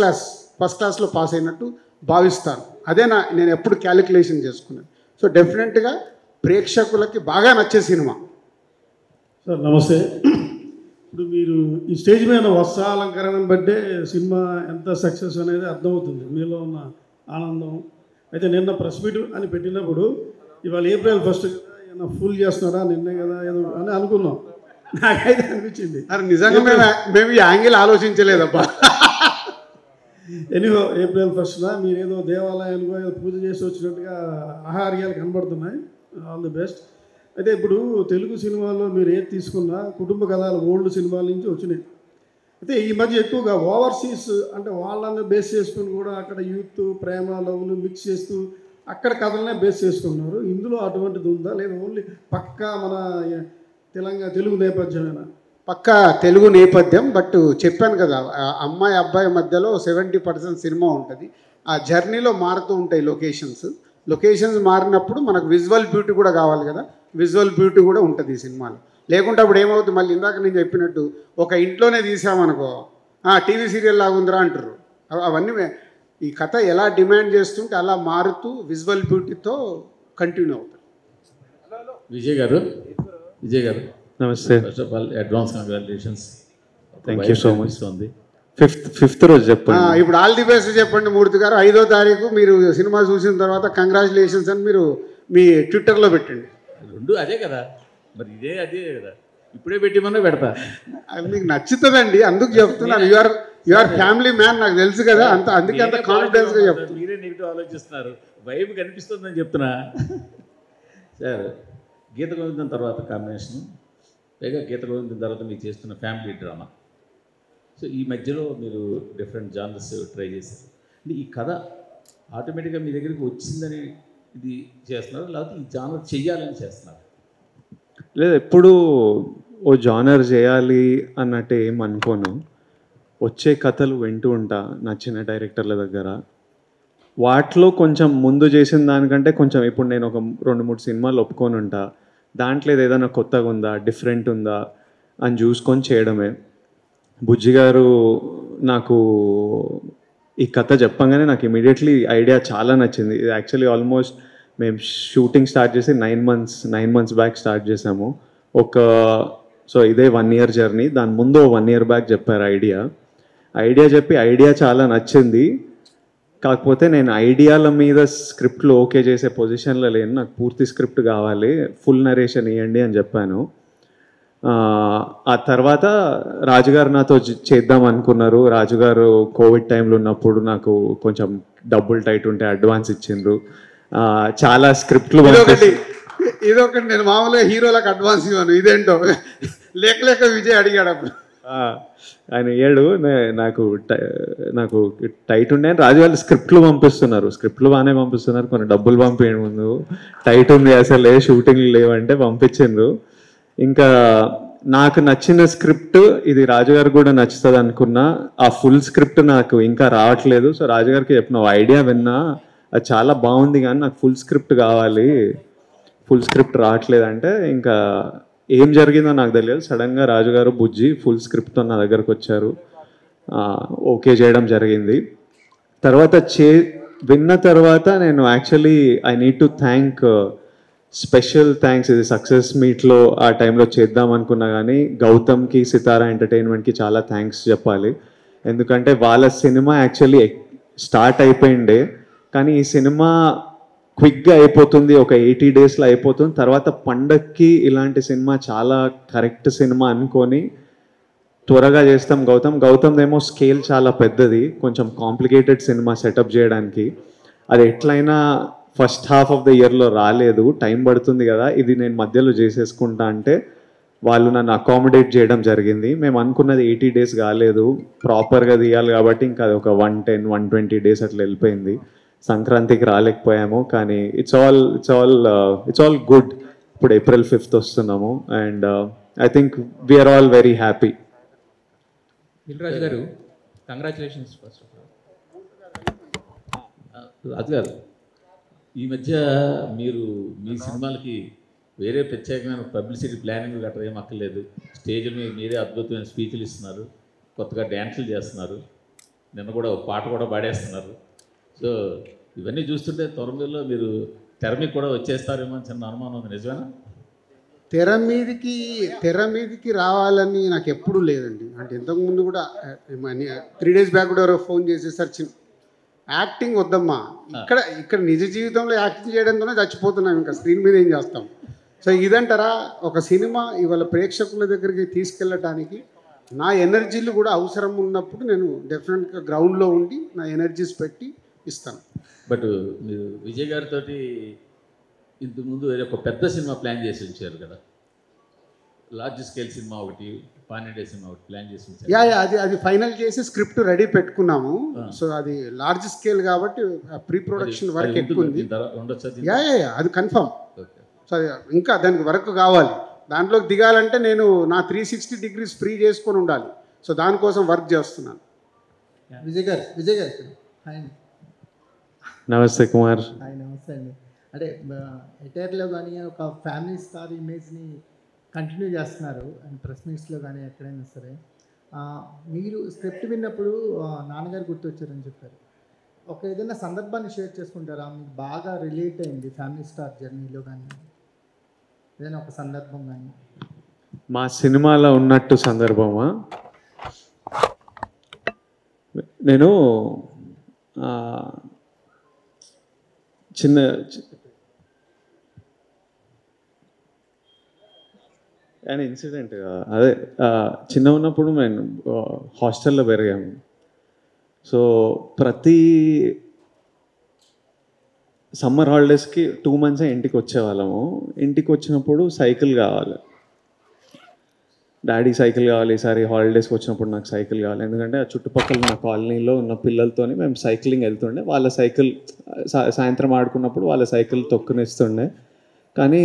క్లాస్లో పాస్ అయినట్టు భావిస్తాను. అదే నేను ఎప్పుడు క్యాలిక్యులేషన్ చేసుకున్నాను. సో డెఫినెట్గా ప్రేక్షకులకి బాగా నచ్చే సినిమా. సార్ నమస్తే. ఇప్పుడు మీరు ఈ స్టేజ్ మీద వస్త్రాలంకరణను బట్టే సినిమా ఎంత సక్సెస్ అనేది అర్థమవుతుంది, మీలో ఉన్న ఆనందం. అయితే నిన్న ప్రెస్ మీట్ అని పెట్టినప్పుడు ఇవాళ April 1 ఏమన్నా ఫుల్ చేస్తున్నారా, నిన్నే కదా ఏదో అని అనుకున్నాం. నాకైతే అనిపించింది అరే నిజంగా మేము ఈ యాంగిల్ ఆలోచించలేదబ్బా. ఎనీహో April 1 మీరు ఏదో దేవాలయానికి ఏదో పూజ చేసి వచ్చినట్టుగా ఆహార్యాలు కనబడుతున్నాయి. All the best. అయితే ఇప్పుడు తెలుగు సినిమాల్లో మీరు ఏది తీసుకున్నా కుటుంబ కథలు ఓల్డ్ సినిమాల నుంచి వచ్చినాయి. అయితే ఈ మధ్య ఎక్కువగా ఓవర్సీస్ అంటే వాళ్ళని బేస్ చేసుకుని కూడా అక్కడ యూత్ ప్రేమ లవ్లు మిక్స్ చేస్తూ అక్కడ కథలనే బేస్ చేసుకున్నారు. ఇందులో అటువంటిది ఉందా, లేదా ఓన్లీ పక్కా మన తెలుగు నేపథ్యమేనా? పక్కా తెలుగు నేపథ్యం. బట్ చెప్పాను కదా, అమ్మాయి అబ్బాయి మధ్యలో 70% సినిమా ఉంటుంది. ఆ జర్నీలో మారుతూ ఉంటాయి లొకేషన్స్ మారినప్పుడు మనకు విజువల్ బ్యూటీ కూడా కావాలి కదా, విజువల్ బ్యూటీ కూడా ఉంటుంది ఈ సినిమాలో. లేకుంటే అప్పుడు ఏమవుతుంది, మళ్ళీ ఇందాక నేను చెప్పినట్టు ఒక ఇంట్లోనే తీసామనుకో టీవీ సీరియల్ లాగా ఉందిరా అంటారు. అవన్నీ ఈ కథ ఎలా డిమాండ్ చేస్తుంటే అలా మారుతూ విజువల్ బ్యూటీతో కంటిన్యూ అవుతుంది. విజయ్ గారు నమస్తే. First of all advance congratulations. Thank you so much. Fifth రోజు చెప్పండి. ఇప్పుడు ఆల్ ది బెస్ట్ చెప్పండి మూర్తి గారు. 5వ తారీఖు మీరు సినిమా చూసిన తర్వాత కంగ్రాచులేషన్స్ అని మీరు మీ ట్విట్టర్లో పెట్టండి. రెండు అదే కదా మరి, అదే కదా, ఇప్పుడే పెట్టిమన్నా పెడతా. అది మీకు నచ్చుతుందండి, అందుకు చెప్తున్నాను. యు ఆర్ ఫ్యామిలీ మ్యాన్, నాకు తెలుసు కదా, అందుకే అంత కాన్ఫిడెన్స్గా చెప్తాను. మీరే నెగిటివ్ ఆలోచిస్తున్నారు, వైబ్ కనిపిస్తుందని చెప్తున్నా. సార్ గీత గోవిందం తర్వాత కాంబినేషన్, పైగా గీత గోవిందం తర్వాత మీరు చేస్తున్న ఫ్యామిలీ డ్రామా. సో ఈ మధ్యలో మీరు డిఫరెంట్ జానర్స్ ట్రై చేశారు. అంటే ఈ కథ ఆటోమేటిక్గా మీ దగ్గరికి వచ్చిందని ఇది చేస్తున్నారు, లేకపోతే ఈ జానర్ చెయ్యాలని చేస్తున్నారు? లేదు, ఎప్పుడు ఓ జానర్ చేయాలి అన్నట్టు ఏం అనుకోను. వచ్చే కథలు వింటూ ఉంటా నచ్చిన డైరెక్టర్ల దగ్గర. వాటిలో కొంచెం ముందు చేసిన దానికంటే కొంచెం ఇప్పుడు నేను ఒక 2-3 సినిమాలు ఒప్పుకొని ఉంటా, దాంట్లో ఏదైనా కొత్తగా ఉందా, డిఫరెంట్ ఉందా అని చూసుకొని చేయడమే. బుజ్జి గారు నాకు ఈ కథ చెప్పంగానే నాకు ఇమీడియట్లీ ఐడియా చాలా నచ్చింది. ఇది యాక్చువల్లీ ఆల్మోస్ట్ మేము షూటింగ్ స్టార్ట్ చేసి 9 months బ్యాక్ స్టార్ట్ చేసాము. సో ఇదే 1 year జర్నీ. దాని ముందు 1 year బ్యాక్ చెప్పారు ఐడియా చెప్పి ఐడియా చాలా నచ్చింది. కాకపోతే నేను ఐడియాల మీద స్క్రిప్ట్లు ఓకే చేసే పొజిషన్లో లేను, నాకు పూర్తి స్క్రిప్ట్ కావాలి, ఫుల్ నరేషన్ ఇవ్వండి అని చెప్పాను. ఆ తర్వాత రాజుగారు నాతో చేద్దాం అనుకున్నారు. రాజుగారు కోవిడ్ టైంలో ఉన్నప్పుడు నాకు కొంచెం డబ్బులు టైట్ ఉంటే అడ్వాన్స్ ఇచ్చిండ్రు. చాలా స్క్రిప్ట్లు ఇదొకటి నేను మామూలుగా హీరోలకు అడ్వాన్స్ ఇవ్వను, ఇదేంటో లేక విజయ్ అడిగాడు అప్పుడు. ఆయన ఏడు నాకు టైట్ ఉండే అని రాజు వాళ్ళు స్క్రిప్ట్లు బాగానే పంపిస్తున్నారు, కొన్ని డబ్బులు పంపించండి ముందు, టైట్ ఉంది అసలు షూటింగ్లు లేవంటే పంపించిండ్రు. ఇంకా నాకు నచ్చిన స్క్రిప్ట్ ఇది రాజుగారు కూడా నచ్చుతుంది అనుకున్నా. ఆ ఫుల్ స్క్రిప్ట్ నాకు ఇంకా రావట్లేదు. సో రాజుగారికి చెప్పిన ఐడియా విన్నా, అది చాలా బాగుంది కానీ నాకు ఫుల్ స్క్రిప్ట్ కావాలి, ఫుల్ స్క్రిప్ట్ రావట్లేదంటే ఇంకా ఏం జరిగిందో నాకు తెలియదు. సడన్గా రాజుగారు బుజ్జి ఫుల్ స్క్రిప్ట్తో నా దగ్గరకు వచ్చారు, ఓకే చేయడం జరిగింది. తర్వాత విన్న తర్వాత నేను actually I need to thank special thanks. ఇది సక్సెస్ మీట్లో ఆ టైంలో చేద్దాం అనుకున్నా కానీ గౌతమ్కి, సితారా ఎంటర్టైన్మెంట్కి చాలా థ్యాంక్స్ చెప్పాలి. ఎందుకంటే వాళ్ళ సినిమా యాక్చువల్లీ స్టార్ట్ అయిపోయిండే, కానీ ఈ సినిమా క్విక్గా అయిపోతుంది, ఒక 80 డేస్లో అయిపోతుంది. తర్వాత పండక్కి ఇలాంటి సినిమా చాలా కరెక్ట్ సినిమా అనుకొని త్వరగా చేస్తాం. గౌతమ్దేమో స్కేల్ చాలా పెద్దది, కొంచెం కాంప్లికేటెడ్ సినిమా సెటప్ చేయడానికి. అది ఎట్లయినా ఫస్ట్ హాఫ్ ఆఫ్ ద ఇయర్లో రాలేదు, టైం పడుతుంది కదా, ఇది నేను మధ్యలో చేసేసుకుంటా అంటే వాళ్ళు నన్ను అకామిడేట్ చేయడం జరిగింది. మేము అనుకున్నది 80 డేస్ కాలేదు, ప్రాపర్గా తీయాలి కాబట్టి ఇంకా అది ఒక 110-120 డేస్ అట్లా వెళ్ళిపోయింది. సంక్రాంతికి రాలేకపోయాము, కానీ ఇట్స్ ఆల్ గుడ్. ఇప్పుడు April 5th వస్తున్నాము and I think we're all very happy. Dil Raju garu, congratulations first of all. Raju garu, ఈ మధ్య మీరు మీ సినిమాలకి వేరే ప్రత్యేకమైన పబ్లిసిటీ ప్లానింగ్ గట్రా ఏం అక్కర్లేదు, స్టేజ్ల మీద మీరే అద్భుతమైన స్పీచ్లు ఇస్తున్నారు, కొత్తగా డ్యాన్సులు చేస్తున్నారు, నిన్న కూడా ఒక పాట కూడా పాడేస్తున్నారు. సో ఇవన్నీ చూస్తుంటే త్వరలో మీరు తెర మీద కూడా వచ్చేస్తారేమో అని చిన్న అనుమానం ఉంది, నిజమేనా? తెర మీదకి రావాలని నాకు ఎప్పుడూ లేదండి. అంటే ఇంతకుముందు కూడా 3 days బ్యాక్ కూడా ఎవరో ఫోన్ చేసేసారు, యాక్టింగ్ వద్దమ్మా, ఇక్కడ నిజ జీవితంలో యాక్టింగ్ చేయడంతోనే చచ్చిపోతున్నాం, ఇంకా స్క్రీన్ మీద ఏం చేస్తాం. సో ఇదంటారా, ఒక సినిమా ఇవాళ ప్రేక్షకుల దగ్గరికి తీసుకెళ్ళటానికి నా ఎనర్జీలు కూడా అవసరం ఉన్నప్పుడు నేను డెఫినెట్గా గ్రౌండ్లో ఉండి నా ఎనర్జీస్ పెట్టి ఇస్తాను. బట్ మీరు విజయ్ గారితో ఇంతకుముందు ఒక పెద్ద సినిమా ప్లాన్ చేసి ఉంచారు కదా, లార్జ్ స్కేల్ సినిమా ఒకటి, పాన్-ఇండియా సినిమా ఒకటి ప్లాన్ చేసి ఉంచారు. అది ఫైనల్ చేసి స్క్రిప్ట్ రెడీ పెట్టుకున్నాము. సో అది లార్జ్ స్కేల్ కాబట్టి ప్రీ ప్రొడక్షన్ వర్క్ ఎక్కువ ఉంది. అది కన్ఫర్మ్. సో ఇంకా దానికి వర్క్ కావాలి, దాంట్లోకి దిగాలంటే నేను నా 360 degrees ఫ్రీ చేసుకొని ఉండాలి. సో దానికోసం వర్క్ చేస్తున్నాను. విజయ్ గారు హాయ్. నమస్తే కుమార్. హాయ్, నమస్తే అండి. అంటే ఎటైర్లో కానీ ఒక ఫ్యామిలీ స్టార్ ఇమేజ్ని కంటిన్యూ చేస్తున్నారు అండ్ ప్రెస్ మీట్స్లో కానీ ఎక్కడైనా సరే. మీరు స్క్రిప్ట్ విన్నప్పుడు నాన్నగారు గుర్తొచ్చారని చెప్పారు. ఒక ఏదైనా సందర్భాన్ని షేర్ చేసుకుంటారా, మీకు బాగా రిలేట్ అయింది ఫ్యామిలీ స్టార్ జర్నీలో కానీ ఏదైనా ఒక సందర్భం కానీ? మా సినిమాలో ఉన్నట్టు సందర్భమా? నేను అండ్ ఇన్సిడెంట్ అదే చిన్న ఉన్నప్పుడు నేను హాస్టల్లో పెరిగాము. సో ప్రతి సమ్మర్ హాలిడేస్కి 2 months ఇంటికి వచ్చేవాళ్ళము. ఇంటికి వచ్చినప్పుడు సైకిల్ కావాలి, డాడీ సైకిల్ కావాలి, ఈసారి హాలిడేస్కి వచ్చినప్పుడు నాకు సైకిల్ కావాలి. ఎందుకంటే ఆ చుట్టుపక్కల నా కాలనీలో ఉన్న పిల్లలతోని మేము సైక్లింగ్ వెళ్తుండే, వాళ్ళ సైకిల్ సాయంత్రం ఆడుకున్నప్పుడు వాళ్ళ సైకిల్ తొక్కునిస్తుండే. కానీ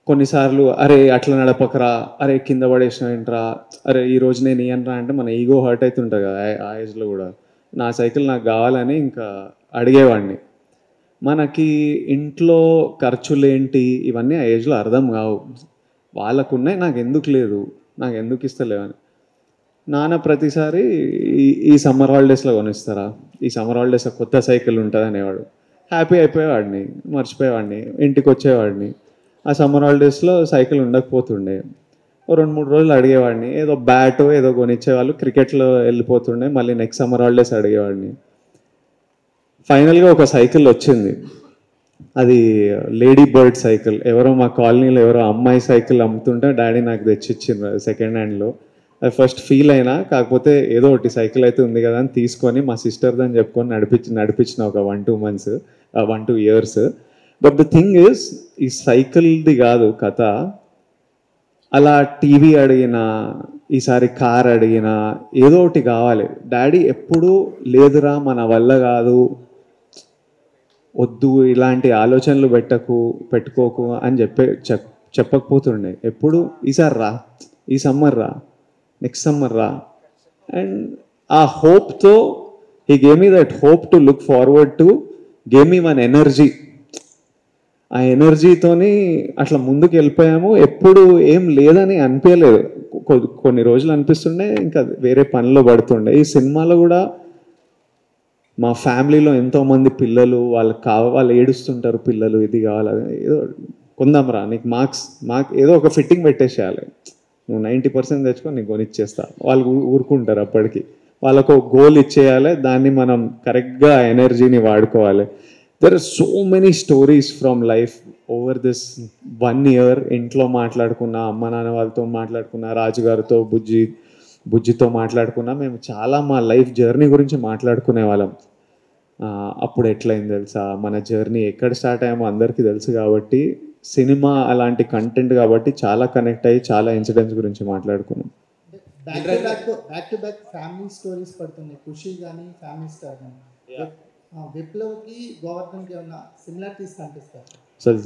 కొన్నిసార్లు అరే అట్లా నడపకరా, అరే కింద పడేసిన ఏంట్రా, అరే ఈరోజు నేను ఇయ్యనరా అంటే మన ఈగో హర్ట్ అవుతుంటుంది కదా ఆ ఏజ్లో కూడా. నా సైకిల్ నాకు కావాలని ఇంకా అడిగేవాడిని. మనకి ఇంట్లో ఖర్చులేంటి ఇవన్నీ ఆ ఏజ్లో అర్థం కావు, వాళ్ళకున్నాయి నాకు ఎందుకు లేదు, నాకు ఎందుకు ఇస్తలేవని. నాన్న ప్రతిసారి ఈ సమ్మర్ హాలిడేస్లో కొనిస్తారా, ఈ సమ్మర్ హాలిడేస్లో కొత్త సైకిల్ ఉంటుంది అనేవాడు. హ్యాపీ అయిపోయేవాడిని, మర్చిపోయేవాడిని, ఇంటికి వచ్చేవాడిని. ఆ సమ్మర్ హాలిడేస్లో సైకిల్ ఉండకపోతుండే. 2-3 రోజులు అడిగేవాడిని, ఏదో బ్యాటో ఏదో కొనిచ్చేవాళ్ళు, క్రికెట్లో వెళ్ళిపోతుండే. మళ్ళీ నెక్స్ట్ సమ్మర్ హాలిడేస్ అడిగేవాడిని. ఫైనల్గా ఒక సైకిల్ వచ్చింది, అది లేడీ బర్డ్ సైకిల్. ఎవరో మా కాలనీలో ఎవరో అమ్మాయి సైకిల్ అమ్ముతుంటే డాడీ నాకు తెచ్చిచ్చిండ్రు సెకండ్ హ్యాండ్లో. అది ఫస్ట్ ఫీల్ అయినా, కాకపోతే ఏదో ఒకటి సైకిల్ అయితే ఉంది కదా అని తీసుకొని మా సిస్టర్ది అని చెప్పుకొని నడిపించిన ఒక 1-2 years. But the thing is, ఈ సైకిల్ది కాదు కథ. అలా టీవీ అడిగినా, ఈసారి కార్ అడిగినా ఏదో ఒకటి కావాలి. డాడీ ఎప్పుడూ లేదురా మన వల్ల కాదు, వద్దు ఇలాంటి ఆలోచనలు పెట్టుకోకు అని చెప్పకపోతుండే. ఎప్పుడు ఈసారి రా, ఈ సమ్మర్ రా, నెక్స్ట్ సమ్మర్ రా. అండ్ ఆ హోప్తో he gave me that hope to look forward to, gave me one energy. ఆ ఎనర్జీతోని అట్లా ముందుకు వెళ్ళిపోయాము. ఎప్పుడు ఏం లేదని అనిపించలేదు. కొన్ని రోజులు అనిపిస్తుండే, ఇంకా వేరే పనిలో పడుతుండే. ఈ సినిమాలో కూడా మా ఫ్యామిలీలో ఎంతోమంది పిల్లలు వాళ్ళు ఏడుస్తుంటారు, పిల్లలు ఇది కావాలి ఏదో కొందాంరా నీకు మార్క్ ఏదో ఒక ఫిట్టింగ్ పెట్టేసేయాలి, నువ్వు 90% తెచ్చుకో నీకు కొనిచ్చేస్తా, వాళ్ళు ఊరుకుంటారు. అప్పటికి వాళ్ళకు ఒక గోల్ ఇచ్చేయాలి, దాన్ని మనం కరెక్ట్గా ఎనర్జీని వాడుకోవాలి. There are so many stories from life over this 1 year. ఇంట్లో మాట్లాడుకున్నా, అమ్మ నాన్న వాళ్ళతో మాట్లాడుకున్నా, రాజుగారితో బుజ్జితో మాట్లాడుకున్నా, మేము చాలా మా లైఫ్ జర్నీ గురించి మాట్లాడుకునే వాళ్ళం. అప్పుడు ఎట్లయింది తెలుసా, మన జర్నీ ఎక్కడ స్టార్ట్ అయ్యామో అందరికీ తెలుసు. కాబట్టి సినిమా అలాంటి కంటెంట్ కాబట్టి చాలా కనెక్ట్ అయ్యి చాలా ఇన్సిడెంట్స్ గురించి మాట్లాడుకున్నాం. Back to back family stories పడుతున్నాయి, ఖుషి కానీ ఫ్యామిలీ స్టార్ కానీ. విప్లవ్కి గోవర్ధన్కి ఏమన్నా సిమిలారిటీస్ కనిపిస్తాయి? అసలు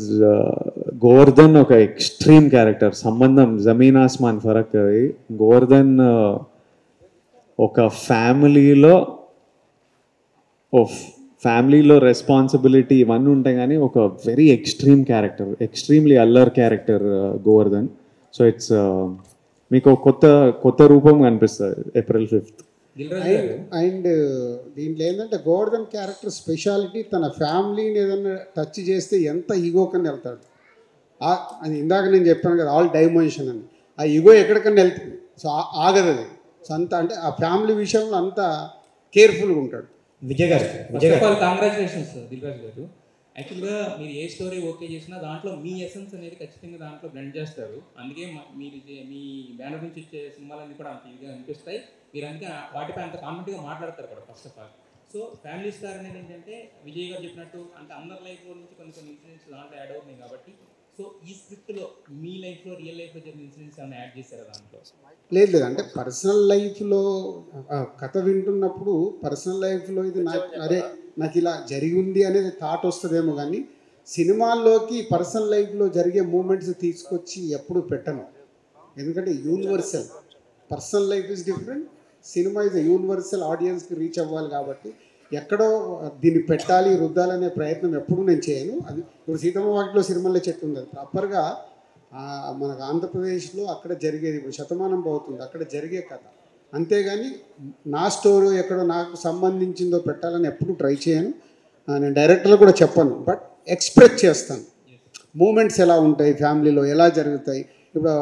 గోవర్ధన్ ఒక ఎక్స్ట్రీమ్ క్యారెక్టర్, సంబంధం జమీన్ ఆస్మాన్ ఫరక్. అది గోవర్ధన్ ఒక ఫ్యామిలీలో రెస్పాన్సిబిలిటీ ఇవన్నీ ఉంటాయి, కానీ ఒక వెరీ ఎక్స్ట్రీమ్ క్యారెక్టర్, ఎక్స్ట్రీమ్లీ అల్లర్ క్యారెక్టర్ గోవర్ధన్. సో ఇట్స్ మీకు కొత్త రూపం కనిపిస్తుంది April 5th. అండ్ దీంట్లో ఏంటంటే గోవర్ధన్ క్యారెక్టర్ స్పెషాలిటీ, తన ఫ్యామిలీని ఏదైనా టచ్ చేస్తే ఎంత ఈగోకని వెళ్తాడు. అది ఇందాక నేను చెప్పాను కదా, ఆల్ డైమెన్షన్ అని. ఆ ఈగో ఎక్కడికన్నా వెళ్తుంది, సో ఆగదు అది. సో అంత అంటే ఆ ఫ్యామిలీ విషయంలో అంత కేర్ఫుల్గా ఉంటాడు. విజయ్ గారు కంగ్రాచులేషన్స్ దిల్ రాజు గారు. యాక్చువల్గా మీరు ఏ స్టోరీ ఓకే చేసినా దాంట్లో మీ ఎసెన్స్ అనేది ఖచ్చితంగా దాంట్లో బ్లెండ్ చేస్తారు. అందుకే మీరు మీ బ్యానర్ నుంచి వచ్చే సినిమాలన్నీ కూడా అంత ఇదిగా అనిపిస్తాయి. మీరు అందుకే వాటిపై అంత కామెంట్గా మాట్లాడతారు కూడా first of all. So family star అనేది ఏంటంటే విజయ్ గారు చెప్పినట్టు అంటే అందరి లైఫ్లో నుంచి కొన్ని ఇన్సిడెంట్స్ దాంట్లో యాడ్ అవుతున్నాయి కాబట్టి, సో ఈ స్క్రిప్ట్లో మీ లైఫ్లో రియల్ లైఫ్లో జరిగిన ఇన్సిడెంట్స్ ఏమైనా యాడ్ చేశారా దాంట్లో? లేదు అంటే పర్సనల్ లైఫ్లో కథ వింటున్నప్పుడు పర్సనల్ లైఫ్లో ఇది నాకు ఇలా జరిగి ఉంది అనేది థాట్ వస్తుందేమో, కానీ సినిమాల్లోకి పర్సనల్ లైఫ్లో జరిగే మూమెంట్స్ తీసుకొచ్చి ఎప్పుడు పెట్టను. ఎందుకంటే universal, personal life is different, cinema is universal, ఆడియన్స్కి రీచ్ అవ్వాలి. కాబట్టి ఎక్కడో దీన్ని పెట్టాలి రుద్దాలనే ప్రయత్నం ఎప్పుడూ నేను చేయను. అది ఇప్పుడు సీతమ్మ వాకిట్లో సిరిమల్లె చెట్టు ఉంది, అది ప్రాపర్గా మనకు ఆంధ్రప్రదేశ్లో అక్కడ జరిగేది, ఇప్పుడు శతమానం అవుతుంది అక్కడ జరిగే కథ. అంతేగాని నా స్టోరీ ఎక్కడో నాకు సంబంధించిందో పెట్టాలని ఎప్పుడు ట్రై చేయను. నేను డైరెక్టర్లో కూడా చెప్పను, బట్ ఎక్స్ప్రెస్ చేస్తాను మూమెంట్స్ ఎలా ఉంటాయి, ఫ్యామిలీలో ఎలా జరుగుతాయి. ఇప్పుడు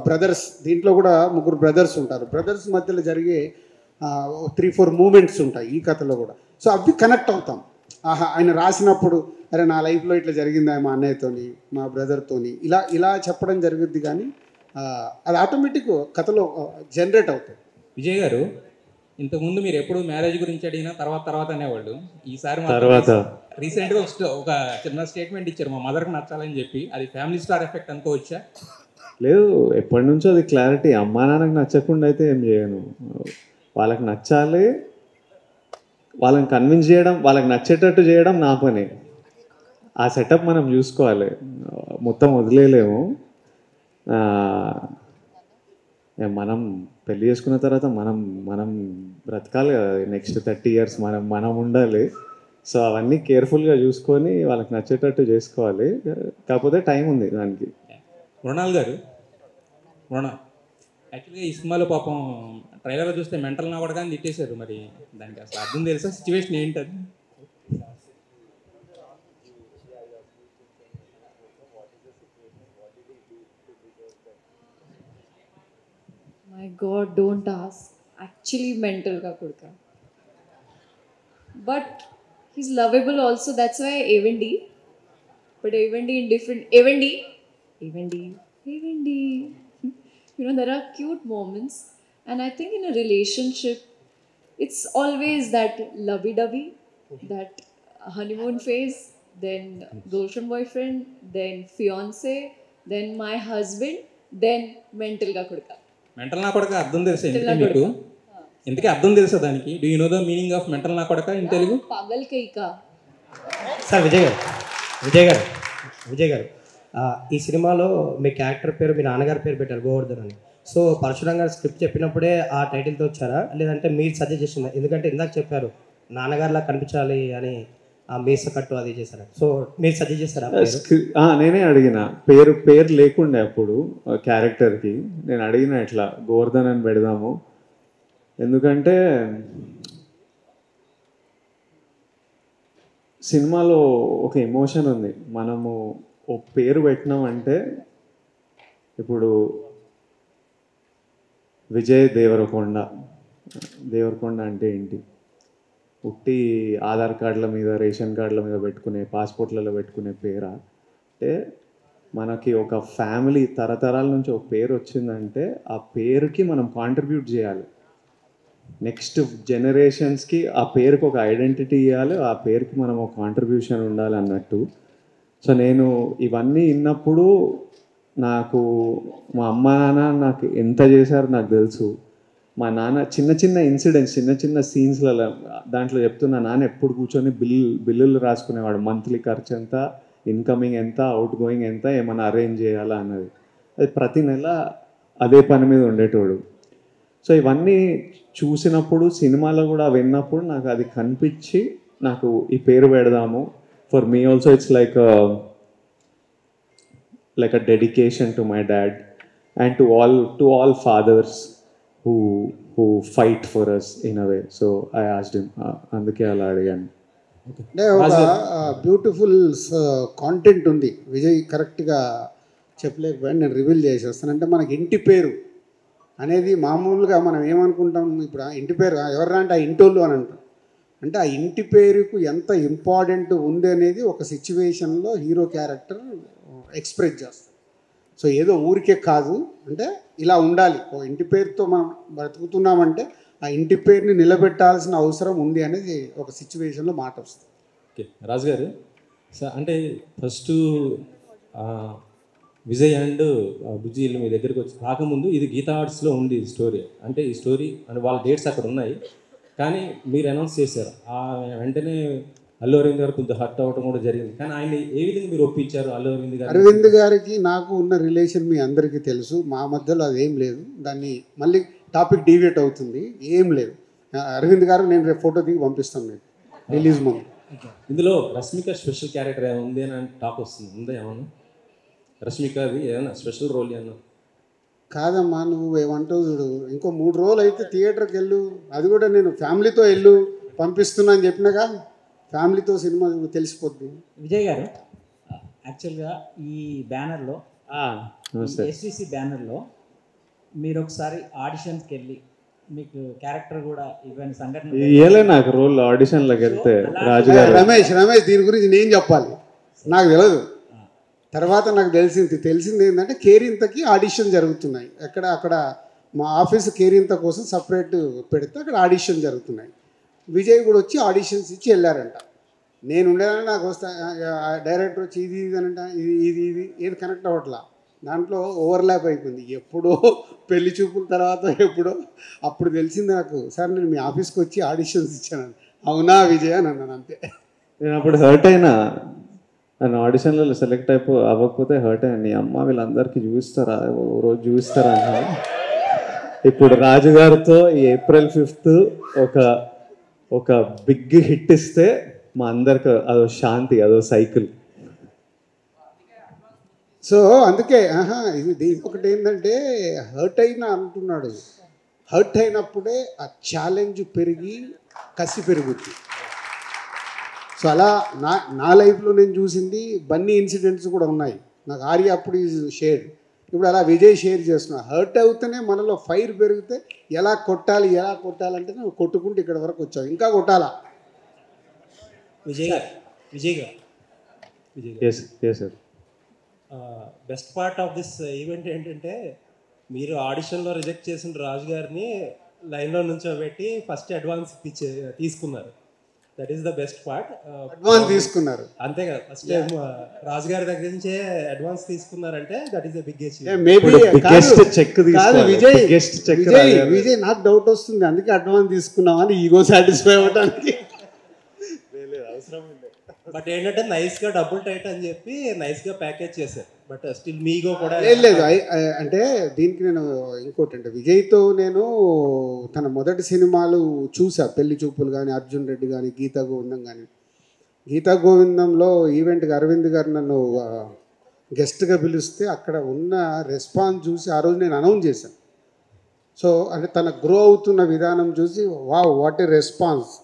బ్రదర్స్, దీంట్లో కూడా 3 బ్రదర్స్ ఉంటారు. బ్రదర్స్ మధ్యలో జరిగే 3-4 మూమెంట్స్ ఉంటాయి ఈ కథలో కూడా. సో అవి కనెక్ట్ అవుతాం. ఆయన రాసినప్పుడు అరే నా లైఫ్లో ఇట్లా జరిగిందా మా అన్నయ్యతోని, మా బ్రదర్తోని, ఇలా చెప్పడం జరుగుద్ది. కానీ అది ఆటోమేటిక్ కథలో జనరేట్ అవుతుంది. విజయ్ గారు, ఇంతకుముందు మీరు ఎప్పుడు మ్యారేజ్ గురించి అడిగినా తర్వాత అనేవాళ్ళు. ఈసారి రీసెంట్గా ఒక చిన్న స్టేట్మెంట్ ఇచ్చారు, మా మదర్కి నచ్చాలని చెప్పి. అది ఫ్యామిలీ స్టార్ ఎఫెక్ట్ అనుకోవచ్చా? లేదు, ఎప్పటి నుంచో అది క్లారిటీ. అమ్మా నాన్నకు నచ్చకుండా అయితే ఏం చేయను. వాళ్ళకి నచ్చాలి, వాళ్ళని కన్విన్స్ చేయడం, వాళ్ళకి నచ్చేటట్టు చేయడం నా పని. ఆ సెటప్ మనం చూసుకోవాలి, మొత్తం వదిలేయలేము. మనం పెళ్లి చేసుకున్న తర్వాత మనం బ్రతకాలి కదా, నెక్స్ట్ 30 years మనం ఉండాలి. సో అవన్నీ కేర్ఫుల్గా చూసుకొని వాళ్ళకి నచ్చేటట్టు చేసుకోవాలి. కాకపోతే టైం ఉంది దానికి. మృణాల్ గారు, యాక్చువల్గా ఈ సినిమాలో పాపం ట్రైలర్లో చూస్తే మెంటల్ నా కూడా కానీ తిట్టేశారు. మరి దానికి అసలు అర్థం తెలుసా, సిచ్యువేషన్ ఏంటది? My God, don't ask. Actually mental ka kudka. But he's lovable also. That's why Evendi. But Evendi in different... Evendi. You know, there are cute moments. And I think in a relationship, it's always that lovey-dovey, that honeymoon phase, then girlfriend, boyfriend, then fiance, then my husband, then mental ka kudka. Mental నా కొడక అర్థం తెలుసా ఇంతకీ మీకు? ఇంతకీ అర్థం తెలుసా దానికి? Do you know the meaning of mental నా కొడక in Telugu? Paagal కైకా. Sir Vijay గారు ఈ సినిమాలో మీ క్యారెక్టర్ పేరు మీ నాన్నగారి పేరు పెట్టారు గోవర్ధన్ అని. సో పరశురామ్ గారు స్క్రిప్ట్ చెప్పినప్పుడే ఆ టైటిల్తో వచ్చారా, లేదంటే మీరు సజెస్ట్ చేసిందా? ఎందుకంటే ఇందాక చెప్పారు నాన్నగారిలా కనిపించాలి అని, ఆ మీస కట్టు అది చేశారు. సో మీరు సజెస్ట్ చేస్తారా? నేనే అడిగిన, పేరు లేకుండే అప్పుడు క్యారెక్టర్కి. నేను అడిగిన ఇట్లా గోవర్ధన్ అని పెడదాము, ఎందుకంటే సినిమాలో ఒక ఎమోషన్ ఉంది. మనము ఒక పేరు పెట్టినామంటే ఇప్పుడు విజయ్ దేవరకొండ అంటే ఏంటి? ఉట్టి ఆధార్ కార్డుల మీద, రేషన్ కార్డుల మీద పెట్టుకునే, పాస్పోర్ట్లలో పెట్టుకునే పేరా? అంటే మనకి ఒక ఫ్యామిలీ తరతరాల నుంచి ఒక పేరు వచ్చిందంటే ఆ పేరుకి మనం కాంట్రిబ్యూట్ చేయాలి. నెక్స్ట్ జనరేషన్స్కి ఆ పేరుకి ఒక ఐడెంటిటీ ఇవ్వాలి, ఆ పేరుకి మనం ఒక కాంట్రిబ్యూషన్ ఉండాలి అన్నట్టు. సో నేను ఇవన్నీ విన్నప్పుడు నాకు మా అమ్మ నాన్న నాకు ఎంత చేశారో నాకు తెలుసు. మా నాన్న చిన్న చిన్న ఇన్సిడెంట్స్, చిన్న చిన్న సీన్స్లలో దాంట్లో చెప్తున్నా, నాన్న ఎప్పుడు కూర్చొని బిల్లులు రాసుకునేవాడు. మంత్లీ ఖర్చు ఎంత, ఇన్కమింగ్ ఎంత, అవుట్ గోయింగ్ ఎంత, ఏమైనా అరేంజ్ చేయాలా అన్నది. అది ప్రతి నెల అదే పని మీద ఉండేటోడు. సో ఇవన్నీ చూసినప్పుడు, సినిమాలో కూడా విన్నప్పుడు నాకు అది కనిపించి నాకు ఈ పేరు పెడదాము. For me also it's like a dedication to my dad and to all fathers who fight for us in a way. So I asked him, అందుకే అలా అడిగాను. అంటే ఒక బ్యూటిఫుల్ కాంటెంట్ ఉంది. విజయ్ కరెక్ట్గా చెప్పలేకపోయాను, నేను రివీల్ చేసేస్తాను. అంటే మనకి ఇంటి పేరు అనేది మామూలుగా మనం ఏమనుకుంటాం, ఇప్పుడు ఆ ఇంటి పేరు ఎవర్రా అంటే ఆ ఇంటోళ్ళు అని అంటాం. అంటే ఆ ఇంటి పేరుకు ఎంత ఇంపార్టెంట్ ఉంది అనేది ఒక సిచ్యువేషన్లో హీరో క్యారెక్టర్ ఎక్స్ప్రెస్ చేస్తాం. సో ఏదో ఊరికే కాదు, అంటే ఇలా ఉండాలి. ఒక ఇంటి పేరుతో మనం బ్రతుకుతున్నామంటే ఆ ఇంటి పేరుని నిలబెట్టాల్సిన అవసరం ఉంది అనేది ఒక సిచ్యువేషన్లో మాట వస్తుంది. ఓకే రాజు గారు సార్, అంటే ఫస్ట్ విజయ్ అండ్ బుజ్జీలు మీ దగ్గరికి వచ్చి రాకముందు ఇది గీతా ఆర్ట్స్లో ఉంది ఈ స్టోరీ. అంటే ఈ స్టోరీ అంటే వాళ్ళ డేట్స్ అక్కడ ఉన్నాయి, కానీ మీరు అనౌన్స్ చేశారు. వెంటనే అల్లు అరవింద్ గారు కొంచెం హర్ట్ అవ్వడం కూడా జరిగింది. కానీ ఆయన ఏ విధంగా మీరు ఒప్పించారు అల్లు అరవింద్ గారు? అరవింద్ గారికి నాకు ఉన్న రిలేషన్ మీ అందరికీ తెలుసు. మా మధ్యలో అదేం లేదు. దాన్ని మళ్ళీ టాపిక్ డీవియేట్ అవుతుంది. ఏం లేదు. అరవింద్ గారు నేను రేపు ఫోటో దిగి పంపిస్తాను మీకు రిలీజ్ ముందు. ఇందులో రష్మిక స్పెషల్ క్యారెక్టర్ ఏమైనా ఉంది అని టాక్ వస్తుంది, ఉందా ఏమన్నా? రష్మికది ఏమైనా స్పెషల్ రోల్ ఏమన్నా? కాదమ్మా, నువ్వు ఏమంటావు చూడు, ఇంకో 3 రోజులు అయితే థియేటర్కి వెళ్ళు. అది కూడా నేను ఫ్యామిలీతో వెళ్ళు పంపిస్తున్నా అని చెప్పినాగా, ఫ్యామిలీతో సినిమా తెలిసిపోద్ది. విజయ్ గారు, యాక్చువల్గా ఈ బ్యానర్లో ఎస్విసి బ్యానర్లో మీరు ఒకసారి ఆడిషన్స్కి వెళ్ళి మీకు క్యారెక్టర్ కూడా ఇవన్నీ సంఘటన ఇయ్యలే నాకు రోల్ ఆడిషన్లోకి వెళ్తే. రాజుగారు రమేష్ దీని గురించి నేను చెప్పాలి, నాకు తెలియదు. తర్వాత నాకు తెలిసింది ఏంటంటే కేరింతకి ఆడిషన్ జరుగుతున్నాయి. అక్కడ మా ఆఫీస్ కేరింత కోసం సపరేట్ పెడితే అక్కడ ఆడిషన్ జరుగుతున్నాయి. విజయ్ కూడా వచ్చి ఆడిషన్స్ ఇచ్చి వెళ్ళారంట. నేను ఉండేదాన్ని, నాకు వస్తా డైరెక్టర్ వచ్చి ఇది అనంట, ఇది ఏది కనెక్ట్ అవ్వట్లా. దాంట్లో ఓవర్లాప్ అయిపోయింది. ఎప్పుడో పెళ్లి చూపుల తర్వాత ఎప్పుడో అప్పుడు తెలిసింది నాకు, సార్ నేను మీ ఆఫీస్కి వచ్చి ఆడిషన్స్ ఇచ్చాను. అవునా విజయ్ అని అన్నాను, అంతే. నేను అప్పుడు హర్ట్ అయినా, నన్ను ఆడిషన్లలో సెలెక్ట్ అవ్వకపోతే హర్ట్ అయినా. నీ అమ్మ వీళ్ళందరికీ చూపిస్తారా, రోజు చూపిస్తారా అన్న. ఇప్పుడు రాజుగారితో ఈ April 5th ఒక బిగ్ హిట్ ఇస్తే మా అందరికి అదో శాంతి, అదో సైకిల్. సో అందుకే ఇది ఇంకొకటి ఏంటంటే హర్ట్ అయినా అంటున్నాడు. హర్ట్ అయినప్పుడే ఆ ఛాలెంజ్ పెరిగి కసి పెరుగుద్ది. సో అలా నా లైఫ్లో నేను చూసింది బన్నీ ఇన్సిడెంట్స్ కూడా ఉన్నాయి. నాకు ఆర్య అప్పుడు ఈజ్ షేర్, ఇప్పుడు అలా విజయ్ షేర్ చేస్తున్నా. హర్ట్ అవుతూనే మనలో ఫైర్ పెరిగితే ఎలా కొట్టాలంటే నువ్వు కొట్టుకుంటూ ఇక్కడ వరకు వచ్చావు, ఇంకా కొట్టాలా. విజయ్ గారు best part of this event ఏంటంటే మీరు ఆడిషన్లో రిజెక్ట్ చేసిన రాజు గారిని లైన్లో నుంచోబెట్టి ఫస్ట్ అడ్వాన్స్ తీసుకున్నారు. That is the best part. Advance తీసుకున్నారు అంతే కదా, ఫస్ట్ టైం రాజు గారి దగ్గర నుంచే అడ్వాన్స్ తీసుకున్నారంటే that is the biggest. Vijay నాకు డౌట్ వస్తుంది, అందుకే అడ్వాన్స్ తీసుకున్నామని ఈగో సాటిస్ఫై అవ్వడానికి. బట్ ఏంటంటే నైస్గా డబుల్ టైట్ అని చెప్పి నైస్గా ప్యాకేజ్ చేశారు. బట్ స్టిల్ మీగో కూడా లేదు. అంటే దీనికి నేను ఇంకోటి అంటే విజయ్తో నేను తన మొదటి సినిమాలు చూసా, పెళ్లి చూపులు కానీ, అర్జున్ రెడ్డి కానీ, గీతా గోవిందం కానీ. గీతా గోవిందంలో ఈవెంట్కి అరవింద్ గారు నన్ను గెస్ట్గా పిలిస్తే అక్కడ ఉన్న రెస్పాన్స్ చూసి ఆ రోజు నేను అనౌన్స్ చేశాను. సో అంటే తన గ్రో అవుతున్న విధానం చూసి వావ్ వాట్ ఏ రెస్పాన్స్.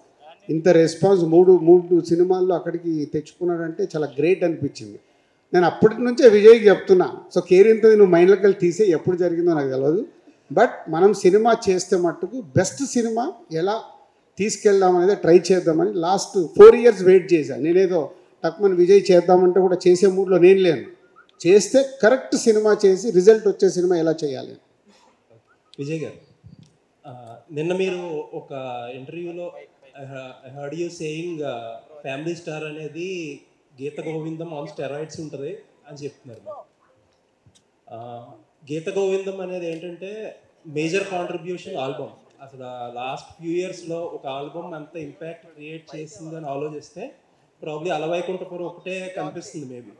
ఇంత రెస్పాన్స్ మూడు మూడు సినిమాల్లో అక్కడికి తెచ్చుకున్నాడంటే చాలా గ్రేట్ అనిపించింది. నేను అప్పటి నుంచే విజయ్కి చెప్తున్నా, సో కేరింతది నువ్వు మైండ్లోకి వెళ్ళి తీసే, ఎప్పుడు జరిగిందో నాకు తెలియదు. బట్ మనం సినిమా చేస్తే మట్టుకు బెస్ట్ సినిమా ఎలా తీసుకెళ్దాం అనేది ట్రై చేద్దామని లాస్ట్ 4 years వెయిట్ చేశాను. నేనేదో టక్మన్ విజయ్ చేద్దామంటే కూడా చేసే మూడ్లో నేను లేను. చేస్తే కరెక్ట్ సినిమా చేసి రిజల్ట్ వచ్చే సినిమా ఎలా చేయాలి. విజయ్ గారు, నిన్న మీరు ఒక ఇంటర్వ్యూలో I heard you saying family star అనేది గీత గోవిందం ఆన్ స్టెరాయిడ్స్ ఉంటుంది అని చెప్తున్నారు. గీత గోవిందం అనేది ఏంటంటే మేజర్ కాంట్రిబ్యూషన్ ఆల్బమ్. అసలు లాస్ట్ ఫ్యూ ఇయర్స్లో ఒక ఆల్బమ్ అంత ఇంపాక్ట్ క్రియేట్ చేసిందని ఆలోచిస్తే ప్రాబ్లీ అలవైకుంఠపురం ఒకటే కనిపిస్తుంది. మేబీ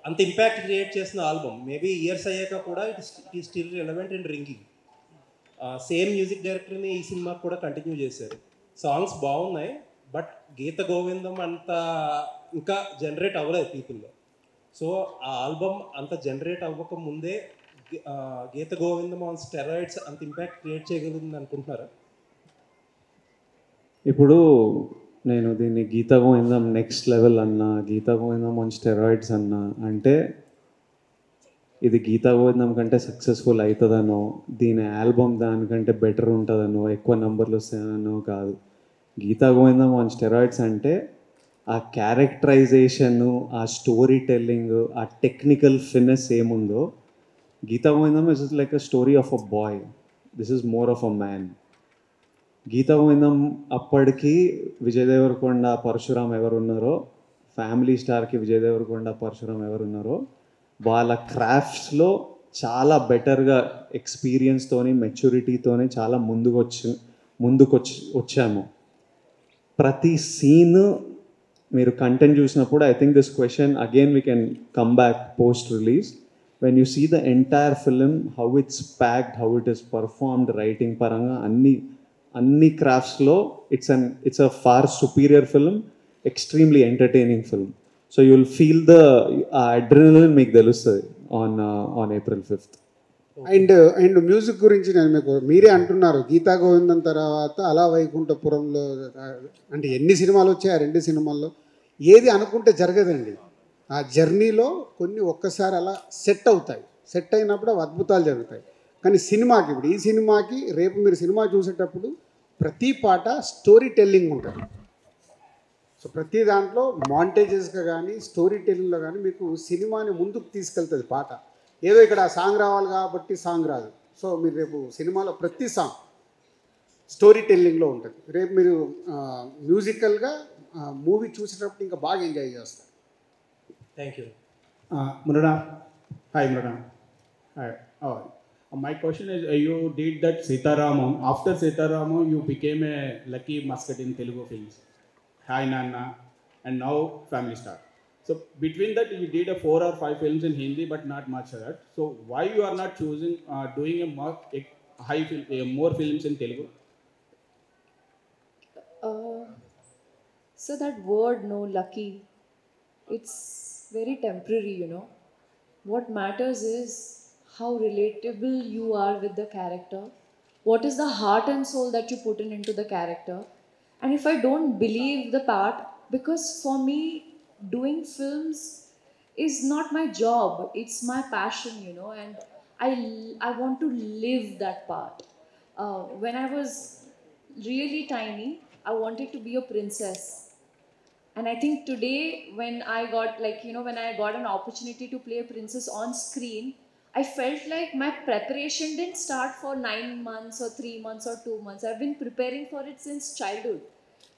అంత ఇంపాక్ట్ క్రియేట్ చేసిన ఆల్బమ్ మేబీ ఇయర్స్ అయ్యాక కూడా it still relevant and ringing. Same music డైరెక్టర్ని ఈ సినిమాకి కూడా కంటిన్యూ చేశారు. సాంగ్స్ బాగున్నాయి, బట్ గీత గోవిందం అంత ఇంకా జనరేట్ అవ్వలేదు పీపుల్లో. సో ఆ ఆల్బమ్ అంత జనరేట్ అవ్వక ముందే గీత గోవిందం ఆన్ స్టెరాయిడ్స్ అంత ఇంపాక్ట్ క్రియేట్ చేయగలిగింది అనుకుంటున్నారా? ఇప్పుడు నేను దీన్ని గీత గోవిందం నెక్స్ట్ లెవెల్ అన్నా, గీత గోవిందం ఆన్ స్టెరాయిడ్స్ అన్నా అంటే ఇది గీత గోవిందం కంటే సక్సెస్ఫుల్ అవుతుందనో, దీని ఆల్బమ్ దానికంటే బెటర్ ఉంటుందనో, ఎక్కువ నంబర్లు వస్తాయనో కాదు. గీత గోవిందం ఆన్ స్టెరాయిడ్స్ అంటే ఆ క్యారెక్టరైజేషను, ఆ స్టోరీ టెల్లింగ్, ఆ టెక్నికల్ ఫినెస్ ఏముందో, Geetha Govindam is like a story of a boy, this is more of a man. Geetha Govindam అప్పటికి విజయ్ దేవరకొండ, పరశురామ్ ఎవరున్నారో, ఫ్యామిలీ స్టార్కి విజయ్ దేవరకొండ, పరశురామ్ ఎవరున్నారో వాళ్ళ క్రాఫ్ట్స్లో చాలా బెటర్గా ఎక్స్పీరియన్స్తోని, మెచ్యూరిటీతోని చాలా వచ్చాము. ప్రతి సీన్ మీరు కంటెంట్ చూసినప్పుడు I think this question again we can come back post release. When you see the entire film, how it's packed, how it is performed, writing పరంగా అన్ని క్రాఫ్ట్స్లో it's a far superior film, extremely entertaining film. So you will feel the adrenaline మీకు తెలుస్తుంది on April 5th. And music గురించి నేను మీకు మీరే అంటున్నారు గీతా గోవిందం తర్వాత అలా వైకుంఠపురంలో అంటే ఎన్ని సినిమాలు వచ్చాయి, ఆ 2 సినిమాల్లో ఏది అనుకుంటే జరగదండి. ఆ జర్నీలో కొన్ని ఒక్కసారి అలా సెట్ అవుతాయి. సెట్ అయినప్పుడు అవి అద్భుతాలు జరుగుతాయి. కానీ సినిమాకి, ఇప్పుడు ఈ సినిమాకి రేపు మీరు సినిమా చూసేటప్పుడు ప్రతి పాట స్టోరీ టెల్లింగ్ ఉంటుంది. సో ప్రతి దాంట్లో మాంటేజెస్గా కానీ స్టోరీ టెల్లింగ్లో కానీ మీకు సినిమాని ముందుకు తీసుకెళ్తుంది పాట. ఏదో ఇక్కడ సాంగ్ రావాలి కాబట్టి సాంగ్ రాదు. సో మీరు రేపు సినిమాలో ప్రతి సాంగ్ స్టోరీ టెల్లింగ్లో ఉంటుంది. రేపు మీరు మ్యూజికల్గా మూవీ చూసేటప్పుడు ఇంకా బాగా ఎంజాయ్ చేస్తారు. Thank you. Mrunal. Hi, Mrunal. Hi. My question is, you did that Sitaramam. After Sitaramam, you became a lucky mascot in Telugu films. Hi Nana, and now Family Star. So between that, you did 4 or 5 films in Hindi, but not much of that. So why you are not choosing doing more films in Telugu? So that word, no, lucky, it's very temporary, you know. What matters is how relatable you are with the character. What is the heart and soul that you put into the character? And if I don't believe the part, because for me, doing films is not my job, it's my passion, you know, and I want to live that part. When I was really tiny, I wanted to be a princess. And I think today, when I got when I got an opportunity to play a princess on screen, I felt like my preparation didn't start for 9 months or 3 months or 2 months. I've been preparing for it since childhood.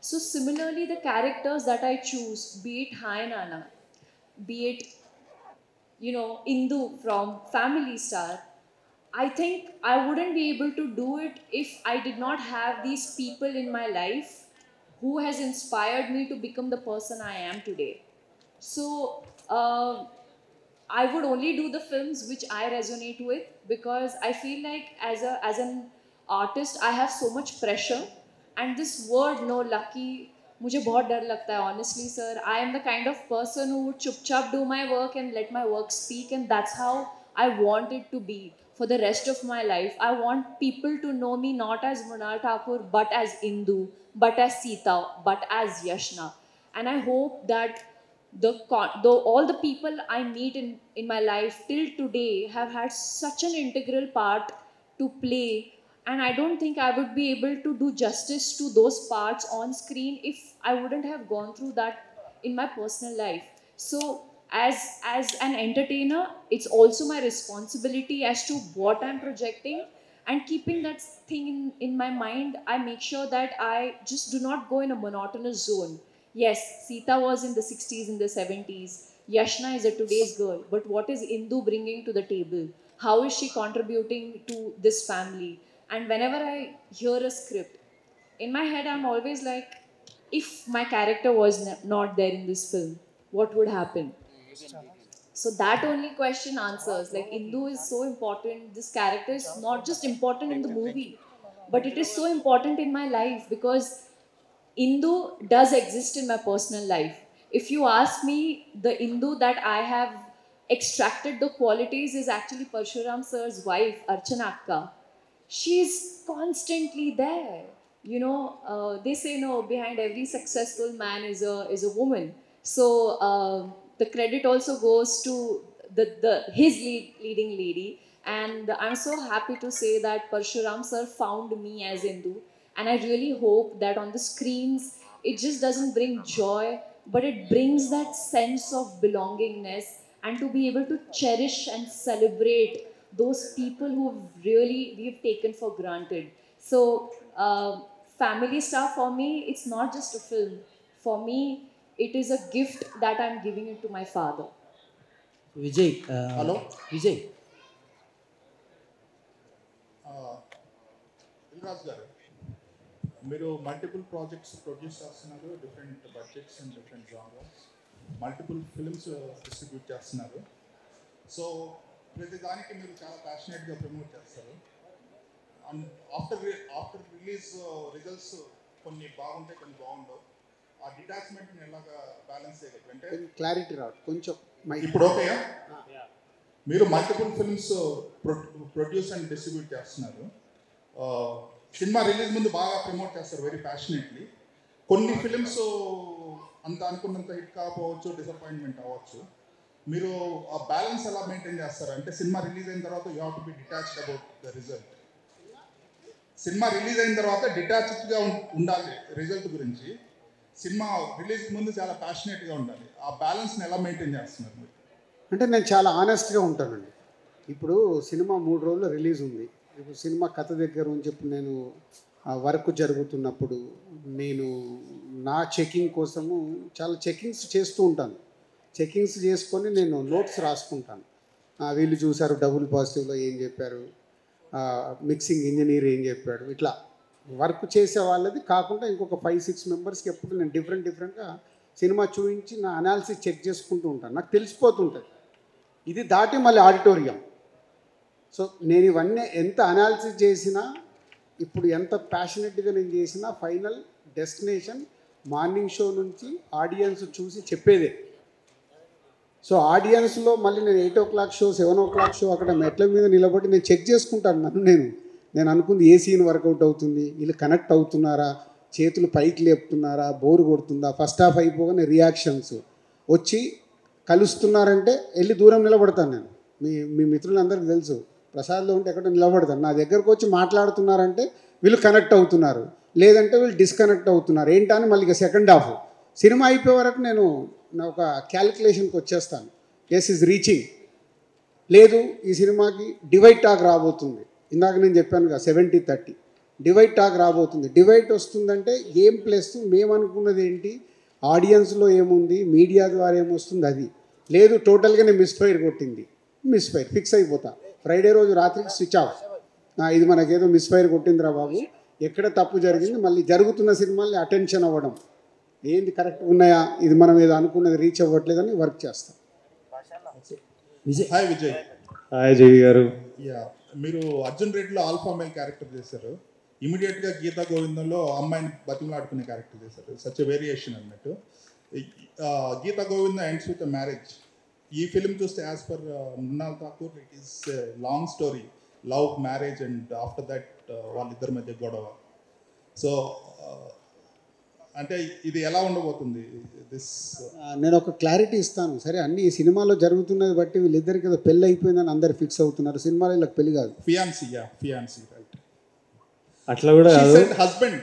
So similarly, the characters that I choose, be it Hi Nana, be it, Indu from Family Star, I think I wouldn't be able to do it if I did not have these people in my life who has inspired me to become the person I am today. So I would only do the films which I resonate with, because I feel like as an artist I have so much pressure, and this word no lucky मुझे बहुत डर लगता है honestly sir. I am the kind of person who would चुपचाप do my work and let my work speak, and that's how I want it to be. for the rest of my life. I want people to know me not as Mrunal Thakur, but as Indu, but as Sita, but as Yashna. And I hope that all the people I meet in my life till today have had such an integral part to play, and I don't think I would be able to do justice to those parts on screen if I wouldn't have gone through that in my personal life. So as an entertainer, it's also my responsibility as to what I'm projecting, and keeping that thing in my mind, I make sure that I just do not go in a monotonous zone. Yes, Sita was in the 60s, in the 70s. Yashna is a today's girl, but what is Indu bringing to the table? How is she contributing to this family? And whenever I hear a script, in my head I'm always like, if my character was not there in this film, what would happen? So that only question answers. Like, Indu is so important. This character is not just important in the movie, but it is so important in my life, because Indu does exist in my personal life. If you ask me, the Indu that I have extracted the qualities is actually Parshuram sir's wife, Archana Akka. She's constantly there. You know, they say, no, behind every successful man is a woman. So the credit also goes to his leading lady. And I'm so happy to say that Parshuram sir found me as Indu. And I really hope that on the screens, it just doesn't bring joy, but it brings that sense of belongingness, and to be able to cherish and celebrate those people who we've taken for granted. So family stuff, for me, it's not just a film. For me, it is a gift that I'm giving it to my father. Vijay, Hello? Vijay. Dil Raj గారు, మీరు మల్టిపుల్ ప్రాజెక్ట్స్ ప్రొడ్యూస్ చేస్తున్నారు, different budgets and different genres, multiple films distribute చేస్తున్నారు. సో ప్రతి దానికి మీరు చాలా ప్యాషనేట్గా ప్రమోట్ చేస్తారు. అండ్ ఆఫ్టర్ రిలీజ్ రిజల్ట్స్ కొన్ని బాగుంటాయి, కొన్ని బాగుండవు. ఆ డిటాచ్మెంట్ని ఎలాగా బ్యాలెన్స్ చేయగలరు? అంటే క్లారిటీ రాదు కొంచెం. ఇప్పుడు ఓకేయా? మీరు multiple films produce and distribute చేస్తున్నారు. సినిమా రిలీజ్ ముందు బాగా ప్రమోట్ చేస్తారు వెరీ ప్యాషనేట్లీ. కొన్ని ఫిలిమ్స్ అంత అనుకున్నంత హిట్ కాకపోవచ్చు, డిసప్పాయింట్మెంట్ అవ్వచ్చు. మీరు ఆ బ్యాలెన్స్ ఎలా మెయింటైన్ చేస్తారు? అంటే సినిమా రిలీజ్ అయిన తర్వాత you have to be detached about the result. Cinema release అయిన తర్వాత డిటాచ్డ్గా ఉండాలి రిజల్ట్ గురించి. సినిమా రిలీజ్ ముందు చాలా ప్యాషనేట్గా ఉండాలి. ఆ బ్యాలెన్స్ని ఎలా మెయింటైన్ చేస్తున్నారు మీరు? అంటే నేను చాలా ఆనెస్ట్గా ఉంటానండి. ఇప్పుడు సినిమా 3 రోజుల్లో రిలీజ్ ఉంది. ఇప్పుడు సినిమా కథ దగ్గర నుంచి ఇప్పుడు నేను వర్క్ జరుగుతున్నప్పుడు నేను నా చెకింగ్ కోసము చాలా చెకింగ్స్ చేస్తూ ఉంటాను. చెకింగ్స్ చేసుకొని నేను నోట్స్ రాసుకుంటాను. వీళ్ళు చూశారు డబుల్ పాజిటివ్లో ఏం చెప్పారు, మిక్సింగ్ ఇంజనీర్ ఏం చెప్పాడు, ఇట్లా వర్క్ చేసే వాళ్ళది కాకుండా ఇంకొక 5-6 మెంబర్స్కి ఎప్పుడు నేను డిఫరెంట్గా సినిమా చూపించి నా అనాలిసిస్ చెక్ చేసుకుంటూ ఉంటాను. నాకు తెలిసిపోతుంటుంది. ఇది దాటి మళ్ళీ ఆడిటోరియం. సో నేను ఇవన్నీ ఎంత అనాలిసిస్ చేసినా, ఇప్పుడు ఎంత ప్యాషనెట్గా నేను చేసినా, ఫైనల్ డెస్టినేషన్ మార్నింగ్ షో నుంచి ఆడియన్స్ చూసి చెప్పేదే. సో ఆడియన్స్లో మళ్ళీ నేను 8 o'clock షో, 7 o'clock షో అక్కడ మెట్ల మీద నిలబడి నేను చెక్ చేసుకుంటాను. నేను అనుకుంది ఏ సీన్ వర్కౌట్ అవుతుంది, వీళ్ళు కనెక్ట్ అవుతున్నారా, చేతులు పైకి లేపుతున్నారా, బోర్ కొడుతుందా, ఫస్ట్ హాఫ్ అయిపోగానే రియాక్షన్స్ వచ్చి కలుస్తున్నారంటే వెళ్ళి దూరం నిలబడతాను. నేను మీ మిత్రులందరికీ తెలుసు, ప్రసాద్లో ఉంటే ఎక్కడ నిలబడతాను. నా దగ్గరకు వచ్చి మాట్లాడుతున్నారంటే వీళ్ళు కనెక్ట్ అవుతున్నారు, లేదంటే వీళ్ళు డిస్కనెక్ట్ అవుతున్నారు ఏంటని మళ్ళీ ఇక సెకండ్ హాఫ్ సినిమా అయిపోయే వరకు నేను ఒక క్యాలిక్యులేషన్కి వచ్చేస్తాను. ఎస్ ఈజ్ రీచింగ్, లేదు ఈ సినిమాకి డివైడ్ టాక్ రాబోతుంది. ఇందాక నేను చెప్పాను కదా 70-30 డివైడ్ టాక్ రాబోతుంది. డివైడ్ వస్తుందంటే ఏం ప్లస్ మేము అనుకున్నది ఏంటి, ఆడియన్స్లో ఏముంది, మీడియా ద్వారా ఏమొస్తుంది అది. లేదు టోటల్గా నేను మిస్ఫైర్ కొట్టింది, మిస్ఫైర్ ఫిక్స్ అయిపోతా. ఫ్రైడే రోజు రాత్రికి స్విచ్ ఆఫ్. ఇది మనకేదో మిస్ఫైర్ కొట్టిందిరా బాబు, ఎక్కడ తప్పు జరిగింది, మళ్ళీ జరుగుతున్న సినిమాల్ని అటెన్షన్ అవ్వడం, ఏంది కరెక్ట్గా ఉన్నాయా, ఇది మనం ఏదో అనుకున్నది రీచ్ అవ్వట్లేదని వర్క్ చేస్తాం. హాయ్ విజయ్. హాయ్ జవి గారు. మీరు అర్జున్ రెడ్డిలో ఆల్ఫా మేల్ క్యారెక్టర్ చేశారు. ఇమీడియట్గా గీతా గోవిందంలో అమ్మాయిని బతిమలాడుకునే క్యారెక్టర్ చేశారు. సచ్ ఎ వేరియేషన్ అన్నట్టు. Geetha Govindam ends with marriage. ఈ ఫిలిం చూస్తే as per Mrunal Thakur it is long story. Love marriage and after that వాళ్ళిద్దరి మధ్య గొడవ. సో అంటే ఇది ఎలా ఉండబోతుంది దిస్? నేను ఒక క్లారిటీ ఇస్తాను. సరే, అన్ని ఈ సినిమాలో జరుగుతున్నది బట్టి వీళ్ళిద్దరికి ఏదో పెళ్ళి అయిపోయిందని అందరు ఫిక్స్ అవుతున్నారు. సినిమాలో వీళ్ళకి పెళ్లి కాదు. Fiancee right. అట్లా కూడా husband.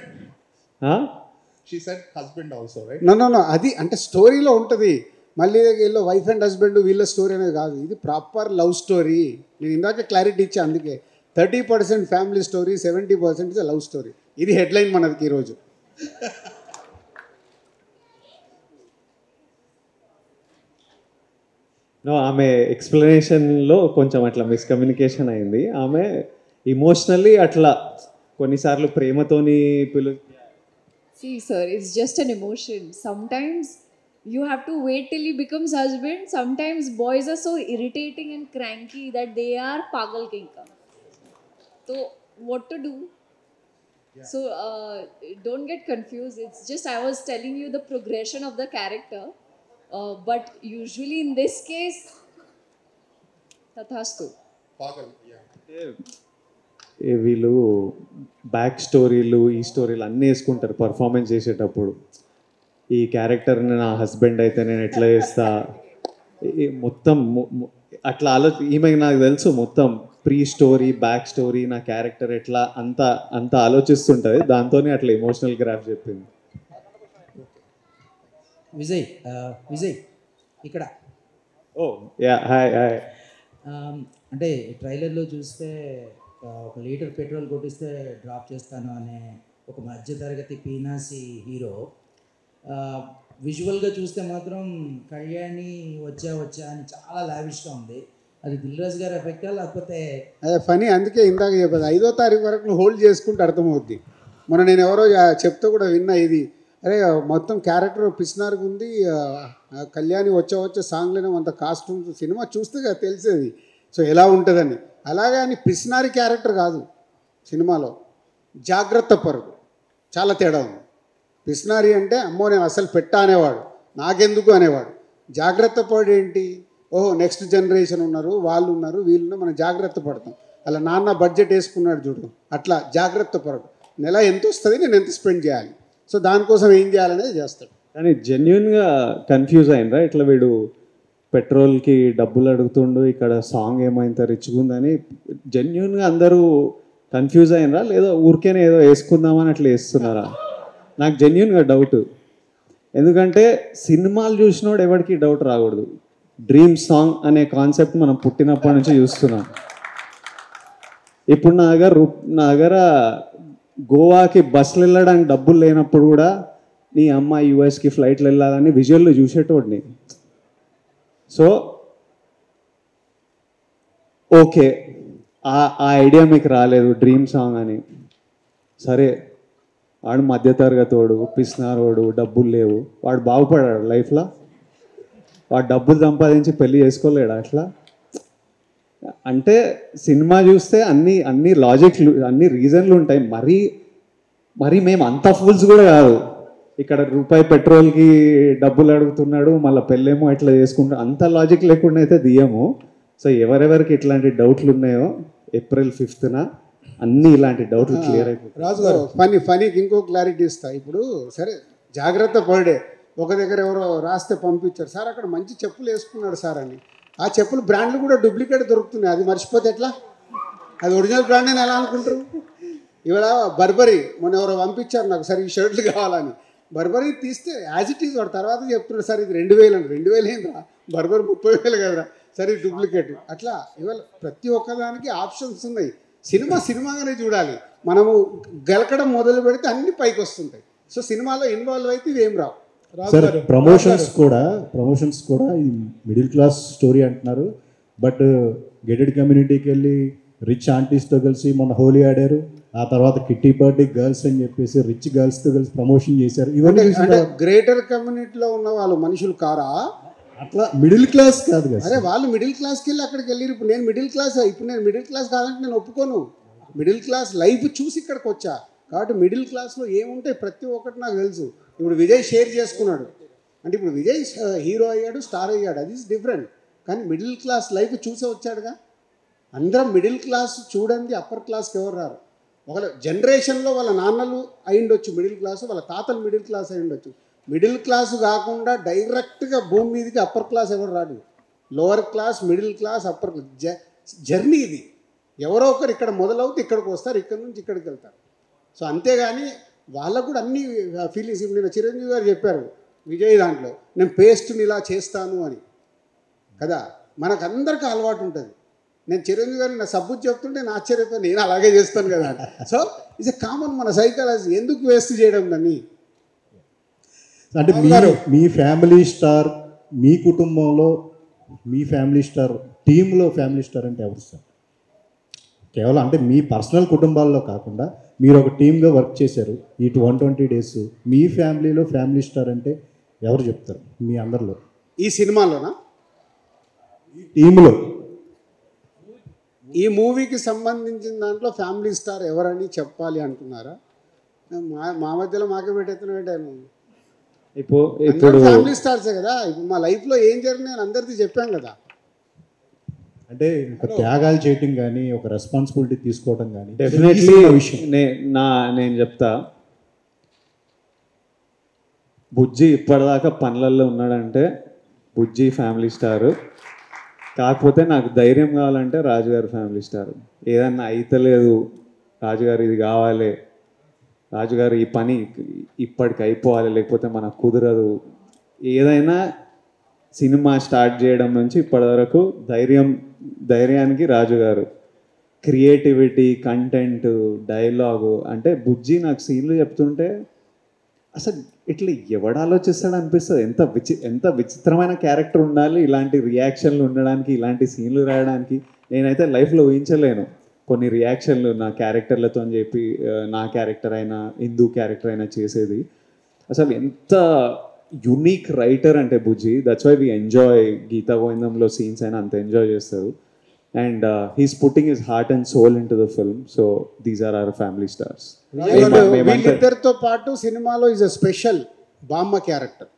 She said husband also right. No అది అంటే స్టోరీలో ఉంటుంది. మళ్ళీ వీళ్ళు వైఫ్ అండ్ హస్బెండ్ వీళ్ళ స్టోరీ అనేది కాదు. ఇది ప్రాపర్ లవ్ స్టోరీ. నేను ఇందాక క్లారిటీ ఇచ్చా. అందుకే 30% family story, 70% is love story. ఇది హెడ్లైన్ మనకి ఈరోజు. ఆమె ఎక్స్ప్లెనేషన్లో కొంచెం అట్లా మిస్కమ్యూనికేషన్ అయింది. ఆమె ఇమోషనల్లీ అట్లా కొన్నిసార్లు ప్రేమతోని See, sir, it's just an emotion. Sometimes you have to wait till he becomes husband. Sometimes boys are so irritating and cranky that they are pagal kinka. So, what to do? So, don't get confused. It's just I was telling you the progression of the character. But usually in this case, tathastu. Pagal, yeah. వీళ్ళు బ్యాక్ స్టోరీలు ఈ స్టోరీలు అన్నీ వేసుకుంటారు పర్ఫార్మెన్స్ చేసేటప్పుడు. ఈ క్యారెక్టర్ని నా హస్బెండ్ అయితే నేను ఎట్లా చేస్తా మొత్తం అట్లా ఈమె నాకు తెలుసు మొత్తం ప్రీ స్టోరీ బ్యాక్ స్టోరీ నా క్యారెక్టర్ ఎట్లా అంత ఆలోచిస్తుంటుంది. దాంతోనే అట్లా ఎమోషనల్ గ్రాఫ్ చెప్పింది. విజయ్ ఇక్కడ హాయ్ అంటే ట్రైలర్లో చూస్తే ఒక లీటర్ పెట్రోల్ కొట్టిస్తే డ్రాప్ చేస్తాను అనే ఒక మధ్యతరగతి పీనాసి హీరో. విజువల్గా చూస్తే మాత్రం కళ్యాణి వచ్చా అని చాలా లావిష్గా ఉంది. అది దిల్ రాజు గారి ఎఫెక్టా లేకపోతే అదే ఫనీ? అందుకే ఇందాక చెప్పేది 5వ తారీఖు వరకు నువ్వు హోల్డ్ చేసుకుంటే అర్థమవుద్ది. మొన్న నేను ఎవరో చెప్తే కూడా విన్నా. ఇది అరే మొత్తం క్యారెక్టర్ పిసినారుగా ఉంది, కళ్యాణి వచ్చే సాంగ్లోనే అంత కాస్ట్యూమ్స్ సినిమా చూస్తే తెలిసేది సో ఎలా ఉంటుందని. అలాగే అని పిసినారి క్యారెక్టర్ కాదు సినిమాలో, జాగ్రత్త పరుగు. చాలా తేడా ఉంది. పిసినారి అంటే అమ్మో నేను అసలు పెట్టా అనేవాడు, నాకెందుకు అనేవాడు. జాగ్రత్త పడు ఏంటి? ఓహో నెక్స్ట్ జనరేషన్ ఉన్నారు, వాళ్ళు ఉన్నారు, వీళ్ళు మనం జాగ్రత్త పడతాం. అలా నాన్న బడ్జెట్ వేసుకున్నాడు చూడు, అట్లా జాగ్రత్త పరుగు. నెల ఎంత వస్తుంది, నేను ఎంత స్పెండ్ చేయాలి, సో దానికోసం ఏం చేయాలనేది చేస్తాడు. కానీ జెన్యున్గా కన్ఫ్యూజ్ అయినరా? ఇట్లా వీడు పెట్రోల్కి డబ్బులు అడుగుతుండు, ఇక్కడ సాంగ్ ఏమైంత రిచ్గా ఉందని జెన్యున్గా అందరూ కన్ఫ్యూజ్ అయినరా? లేదా ఊరికేనే ఏదో వేసుకుందామని అట్లా వేస్తున్నారా? నాకు జెన్యున్గా డౌట్. ఎందుకంటే సినిమాలు చూసినోడు ఎవరికి డౌట్ రాకూడదు. డ్రీమ్ సాంగ్ అనే కాన్సెప్ట్ మనం పుట్టినప్పటి నుంచి చూస్తున్నాం. ఇప్పుడు నా దగ్గర గోవాకి బస్సులు వెళ్ళడానికి డబ్బులు లేనప్పుడు కూడా నీ అమ్మ యూఎస్కి ఫ్లైట్లు వెళ్ళాలని విజువల్లో చూసేటోడిని. సో ఓకే, ఆ ఐడియా మీకు రాలేదు డ్రీమ్ సాంగ్ అని. సరే, వాడు మధ్యతరగతోడు, పిసినారోడు, డబ్బులు లేవు, వాడు బాగుపడాడు లైఫ్లో. వాడు డబ్బులు సంపాదించి పెళ్లి చేసుకోలేడు అట్లా. అంటే సినిమా చూస్తే అన్ని లాజిక్లు, అన్ని రీజన్లు ఉంటాయి. మరీ మేము అంత ఫూల్స్ కూడా కాదు. ఇక్కడ రూపాయి పెట్రోల్కి డబ్బులు అడుగుతున్నాడు, మళ్ళీ పెళ్ళేమో ఎట్లా చేసుకుంటాడు, అంత లాజిక్ లేకుండా అయితే దియము. సో ఎవరెవరికి ఇట్లాంటి డౌట్లు ఉన్నాయో ఏప్రిల్ 5న అన్నీ ఇలాంటి డౌట్లు క్లియర్ అయిపోతాయి. రాజు గారు ఫనీకి ఇంకో క్లారిటీ ఇస్తా. ఇప్పుడు సరే జాగ్రత్త పడే ఒక దగ్గర ఎవరో రాస్తే పంపించారు, సార్ అక్కడ మంచి చెప్పులు వేసుకున్నాడు సార్ అని. ఆ చెప్పులు బ్రాండ్లు కూడా డూప్లికేట్ దొరుకుతున్నాయి. అది మర్చిపోతే ఎట్లా? అది ఒరిజినల్ బ్రాండ్ అని ఎలా అనుకుంటారు? ఇవాళ బర్బరీ మొన్న ఎవరో పంపించారు నాకు, సరే ఈ షర్ట్లు కావాలని. బర్బరీ తీస్తే యాజ్ ఇట్ ఈజ్ వాడు తర్వాత చెప్తున్నాడు, సార్ ఇది 2000 అని. 2000 ఏంద్రా, బర్బరీ 30,000 కదరా, సరే డూప్లికేట్. అట్లా ఇవాళ ప్రతి ఒక్కదానికి ఆప్షన్స్ ఉన్నాయి. సినిమాగానే చూడాలి. మనము గెలకడం మొదలు పెడితే అన్ని పైకి వస్తుంటాయి. సో సినిమాలో ఇన్వాల్వ్ అయితే ఇవేం రావు. సార్ ప్రమోషన్స్ కూడా ఇది మిడిల్ క్లాస్ స్టోరీ అంటున్నారు, బట్ గెటెడ్ కమ్యూనిటీకి వెళ్ళి రిచ్ ఆంటీస్తో కలిసి మొన్న హోలీ ఆడారు. ఆ తర్వాత కిట్టి పార్టీ గర్ల్స్ అని చెప్పేసి రిచ్ గర్ల్స్తో కలిసి ప్రమోషన్ చేశారు. ఇవన్నీ గ్రేటర్ కమ్యూనిటీలో ఉన్న వాళ్ళు మనుషులు కారా? అట్లా మిడిల్ క్లాస్ కాదు కదా. అరే వాళ్ళు మిడిల్ క్లాస్కి వెళ్ళి అక్కడికి వెళ్ళి, ఇప్పుడు నేను మిడిల్ క్లాస్ కాదంటే నేను ఒప్పుకోను. మిడిల్ క్లాస్ లైఫ్ చూసి ఇక్కడికి వచ్చా కాబట్టి మిడిల్ క్లాస్లో ఏముంటాయి ప్రతి ఒక్కటి నాకు తెలుసు. ఇప్పుడు విజయ్ షేర్ చేసుకున్నాడు అంటే ఇప్పుడు విజయ్ హీరో అయ్యాడు, స్టార్ అయ్యాడు, అది డిఫరెంట్. కానీ మిడిల్ క్లాస్ లైఫ్ చూసే వచ్చాడుగా. అందరం మిడిల్ క్లాస్ చూడండి, అప్పర్ క్లాస్కి ఎవరు రారు. ఒక జనరేషన్లో వాళ్ళ నాన్నలు అయిండొచ్చు మిడిల్ క్లాసు, వాళ్ళ తాతలు మిడిల్ క్లాస్ అయిండొచ్చు. మిడిల్ క్లాసు కాకుండా డైరెక్ట్గా భూమి మీదకి అప్పర్ క్లాస్ ఎవరు రాడు. Lower class, middle class, upper class journey ఇది. ఎవరో ఒకరు ఇక్కడ మొదలవుతే ఇక్కడికి వస్తారు, ఇక్కడ నుంచి ఇక్కడికి వెళ్తారు. సో అంతేగాని వాళ్ళకు కూడా అన్ని ఫీలింగ్స్. ఇప్పుడు నేను చిరంజీవి గారు చెప్పారు విజయ్ దాంట్లో, నేను పేస్ట్ని ఇలా చేస్తాను అని కదా. మనకందరికీ అలవాటు ఉంటుంది. నేను చిరంజీవి గారిని నా సబ్బు చెప్తుంటే నేను ఆశ్చర్యపోయి నేను అలాగే చేస్తాను కదా. సో ఇట్స్ ఎ కామన్ మన సైకాలజీ. ఎందుకు వేస్ట్ చేయడం దాన్ని? అంటే మీ ఫ్యామిలీ స్టార్, మీ కుటుంబంలో మీ ఫ్యామిలీ స్టార్, టీంలో ఫ్యామిలీ స్టార్ అంటే ఎవరు సార్? కేవలం అంటే మీ పర్సనల్ కుటుంబాల్లో కాకుండా మీరు ఒక టీమ్గా వర్క్ చేశారు ఈ 120 days. మీ ఫ్యామిలీలో ఫ్యామిలీ స్టార్ అంటే ఎవరు చెప్తారు మీ అందరిలో? ఈ సినిమాలోనా, ఈ టీంలో, ఈ మూవీకి సంబంధించిన దాంట్లో ఫ్యామిలీ స్టార్ ఎవరని చెప్పాలి అంటున్నారా? మా మధ్యలో మాకే పెట్టేస్తున్నాను. ఇప్పుడు ఫ్యామిలీ స్టార్సే కదా. ఇప్పుడు మా లైఫ్లో ఏం జరిగినాయి అని అందరికీ చెప్పాం కదా. అంటే ఒక త్యాగాలు చేయటం కానీ, ఒక రెస్పాన్సిబిలిటీ తీసుకోవడం కానీ డెఫినెట్లీ విషయం. నేను చెప్తా, బుజ్జి ఇప్పటిదాకా పనులలో ఉన్నాడంటే బుజ్జి ఫ్యామిలీ స్టారు. కాకపోతే నాకు ధైర్యం కావాలంటే రాజుగారు ఫ్యామిలీ స్టార్. ఏదన్నా అయితలేదు, రాజుగారు ఇది కావాలి, రాజుగారు ఈ పని ఇప్పటికి అయిపోవాలి, లేకపోతే మనకు కుదరదు, ఏదైనా సినిమా స్టార్ట్ చేయడం నుంచి ఇప్పటి వరకు ధైర్యానికి రాజుగారు. క్రియేటివిటీ, కంటెంట్, డైలాగు, అంటే బుజ్జి నాకు సీన్లు చెప్తుంటే అసలు ఇట్లా ఎవడు ఆలోచిస్తాడు అనిపిస్తుంది. ఎంత విచిత్రమైన క్యారెక్టర్ ఉండాలి ఇలాంటి రియాక్షన్లు ఉండడానికి, ఇలాంటి సీన్లు రాయడానికి. నేనైతే లైఫ్లో ఊహించలేను కొన్ని రియాక్షన్లు నా క్యారెక్టర్లతో అని చెప్పి, నా క్యారెక్టర్ అయినా హిందూ క్యారెక్టర్ అయినా చేసేది. అసలు ఎంత యునీక్ రైటర్ అంటే Bujji. That's why we enjoy Geetha గోవిందంలో సీన్స్ అయినా అంత ఎంజాయ్ చేస్తారు. And he's putting his heart and soul into the film. So these are our family stars. వీళ్ళిద్దరితో పాటు సినిమాలో ఈజ్ అ స్పెషల్ బామ్మ క్యారెక్టర్.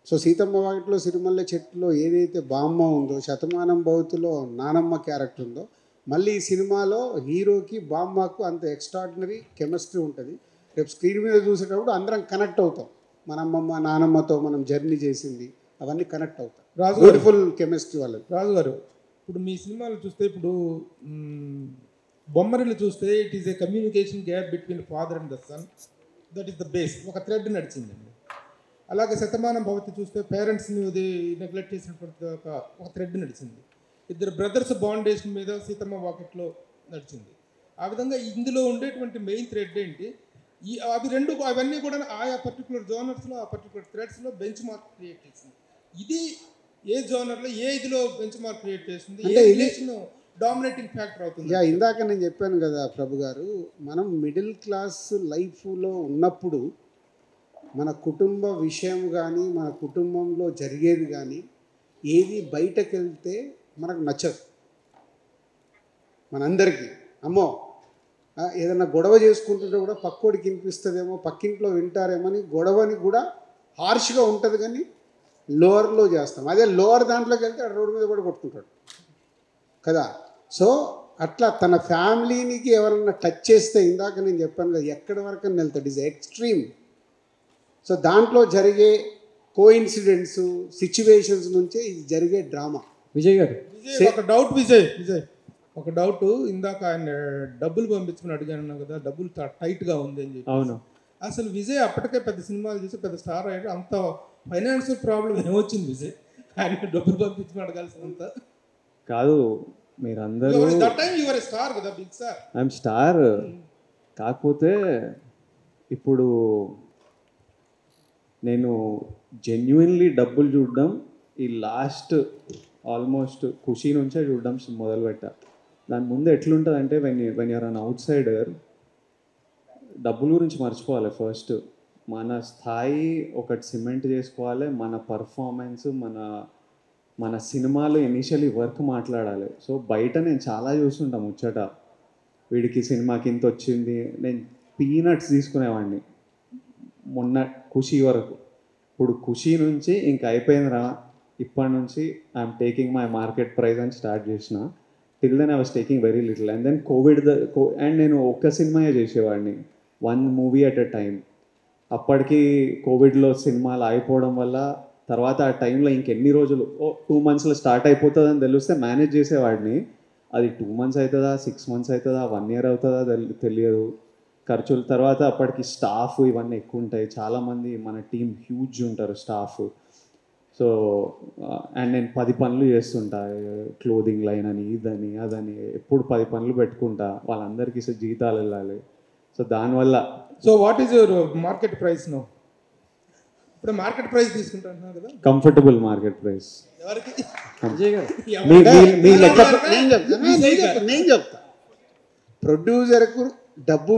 సో సీతమ్మ వాకిట్లో, సిరిమల్లె చెట్టులో ఏదైతే బామ్మ ఉందో, శతమానం భవతిలో నానమ్మ క్యారెక్టర్ ఉందో, మళ్ళీ ఈ సినిమాలో హీరోకి బామ్మకు అంత ఎక్స్ట్రాడినరీ కెమిస్ట్రీ ఉంటుంది. రేపు స్క్రీన్ మీద చూసేటప్పుడు అందరం కనెక్ట్ అవుతాం. మన అమ్మమ్మ నానమ్మతో మనం జర్నీ చేసింది అవన్నీ కనెక్ట్ అవుతాం. బ్యూటిఫుల్ కెమిస్ట్రీ వాళ్ళది. రాజు గారు, ఇప్పుడు మీ సినిమాలు చూస్తే, ఇప్పుడు బొమ్మరిలు చూస్తే it is a communication gap between father and the son. That is the base, ఒక థ్రెడ్ నడిచిందండి. అలాగే శతమానం భవతి చూస్తే పేరెంట్స్ని నెగ్లెక్ట్ చేసినటువంటి ఒక థ్రెడ్ నడిచింది. ఇద్దరు బ్రదర్స్ బాండేషన్ మీద సీతమ్మ వాకిట్లో నడిచింది. ఆ విధంగా ఇందులో ఉండేటువంటి మెయిన్ థ్రెడ్ ఏంటి? అవన్నీ కూడా ఆయా పర్టికులర్ జోనర్స్లో, ఆ పర్టికులర్ థ్రెడ్స్లో బెంచ్ మార్క్ క్రియేట్ చేసింది. ఇది ఏ జోనర్లో ఏ ఇదిలో బెంచ్ మార్క్ క్రియేట్ చేసింది, ఏ రిలేషన్ డామినేటింగ్ ఫ్యాక్టర్ అవుతుంది? ఇందాక నేను చెప్పాను కదా ప్రభు గారు, మనం మిడిల్ క్లాస్ లైఫ్లో ఉన్నప్పుడు మన కుటుంబ విషయం కానీ, మన కుటుంబంలో జరిగేది కానీ ఏది బయటకు వెళ్తే మనకు నచ్చదు. మనందరికీ అమ్మో ఏదైనా గొడవ చేసుకుంటుంటే కూడా పక్కోడికి వినిపిస్తుందేమో, పక్కింట్లో వింటారేమో అని గొడవని కూడా హార్ష్గా ఉంటుంది, కానీ లోవర్లో చేస్తాం. అదే లోవర్ దాంట్లోకి వెళ్తే రోడ్డు మీద కూడా కొట్టుకుంటాడు కదా. సో అట్లా తన ఫ్యామిలీనికి ఎవరన్నా టచ్ చేస్తే, ఇందాక నేను చెప్పాను కదా, ఎక్కడి వరకు అని వెళ్తాడు, ఇస్ ఎక్స్ట్రీమ్. సో దాంట్లో జరిగే కోఇన్సిడెంట్స్, సిచ్యువేషన్స్ నుంచే ఇది జరిగే డ్రామా. విజయ్ గారు, ఒక డౌట్ విజయ్, ఒక డౌట్. ఇందాక ఆయన డబ్బులు పంపించుకుని అడిగాను కదా, డబ్బులు టైట్గా ఉంది అని చెప్పి. అవును. అసలు విజయ్ అప్పటికే పెద్ద సినిమాలు చేసి పెద్ద స్టార్ అయ్యాడు. అంత ఫైనాన్షియల్ ప్రాబ్లం ఏమొచ్చింది విజయ్? ఆయన డబ్బులు పంపించుకుని అడగాల్సినంత కాదు. మీరందరూ స్టార్ కదా, బిగ్ స్టార్. I'm star. కాకపోతే ఇప్పుడు నేను జెన్యున్లీ డబ్బులు చూడడం ఈ లాస్ట్ ఆల్మోస్ట్ ఖుషీ నుంచే చూడడం మొదలుపెట్టా. దాని ముందు ఎట్లుంటుంది అంటే, when you're an outsider, డబ్బుల గురించి మర్చిపోవాలి. ఫస్ట్ మన స్థాయి ఒకటి సిమెంట్ చేసుకోవాలి, మన పర్ఫార్మెన్స్, మన సినిమాలో ఇనిషియలీ వర్క్ మాట్లాడాలి. సో బయట నేను చాలా చూస్తుంటా ముచ్చట, వీడికి సినిమాకి ఇంత వచ్చింది. నేను పీనట్స్ తీసుకునేవాడిని మొన్న ఖుషీ వరకు. ఇప్పుడు ఖుషీ నుంచి ఇంక అయిపోయిందిరా, ఇప్పటి నుంచి I'm taking my market price అని స్టార్ట్ చేసిన. Till then I was taking very little. And then and నేను ఒక్క సినిమాయే చేసేవాడిని, 1 మూవీ అట్ ఎ టైం. అప్పటికి కోవిడ్లో సినిమాలు ఆగిపోవడం వల్ల తర్వాత ఆ టైంలో ఇంకెన్ని రోజులు 2 monthsలో స్టార్ట్ అయిపోతుందని తెలిస్తే మేనేజ్ చేసేవాడిని. అది 2 months అవుతుందా, 6 months అవుతుందా, 1 year అవుతుందా తెలియదు. ఖర్చుల తర్వాత అప్పటికి స్టాఫ్ ఇవన్నీ ఎక్కువ ఉంటాయి, చాలామంది మన టీం హ్యూజ్ ఉంటారు స్టాఫ్. సో అండ్ నేను 10 పనులు చేస్తుంటా, క్లోదింగ్ లైన్ అని ఇదని అదని, ఎప్పుడు 10 పనులు పెట్టుకుంటా, వాళ్ళందరికీ జీతాలు వెళ్ళాలి. సో దానివల్ల. So what is your market price no? ఇప్పుడు మార్కెట్ ప్రైస్ తీసుకుంటున్నాను కదా, కంఫర్టబుల్ మార్కెట్ ప్రైస్. ఎవరికి? నేను చెప్తా, ప్రొడ్యూసర్కు డబ్బు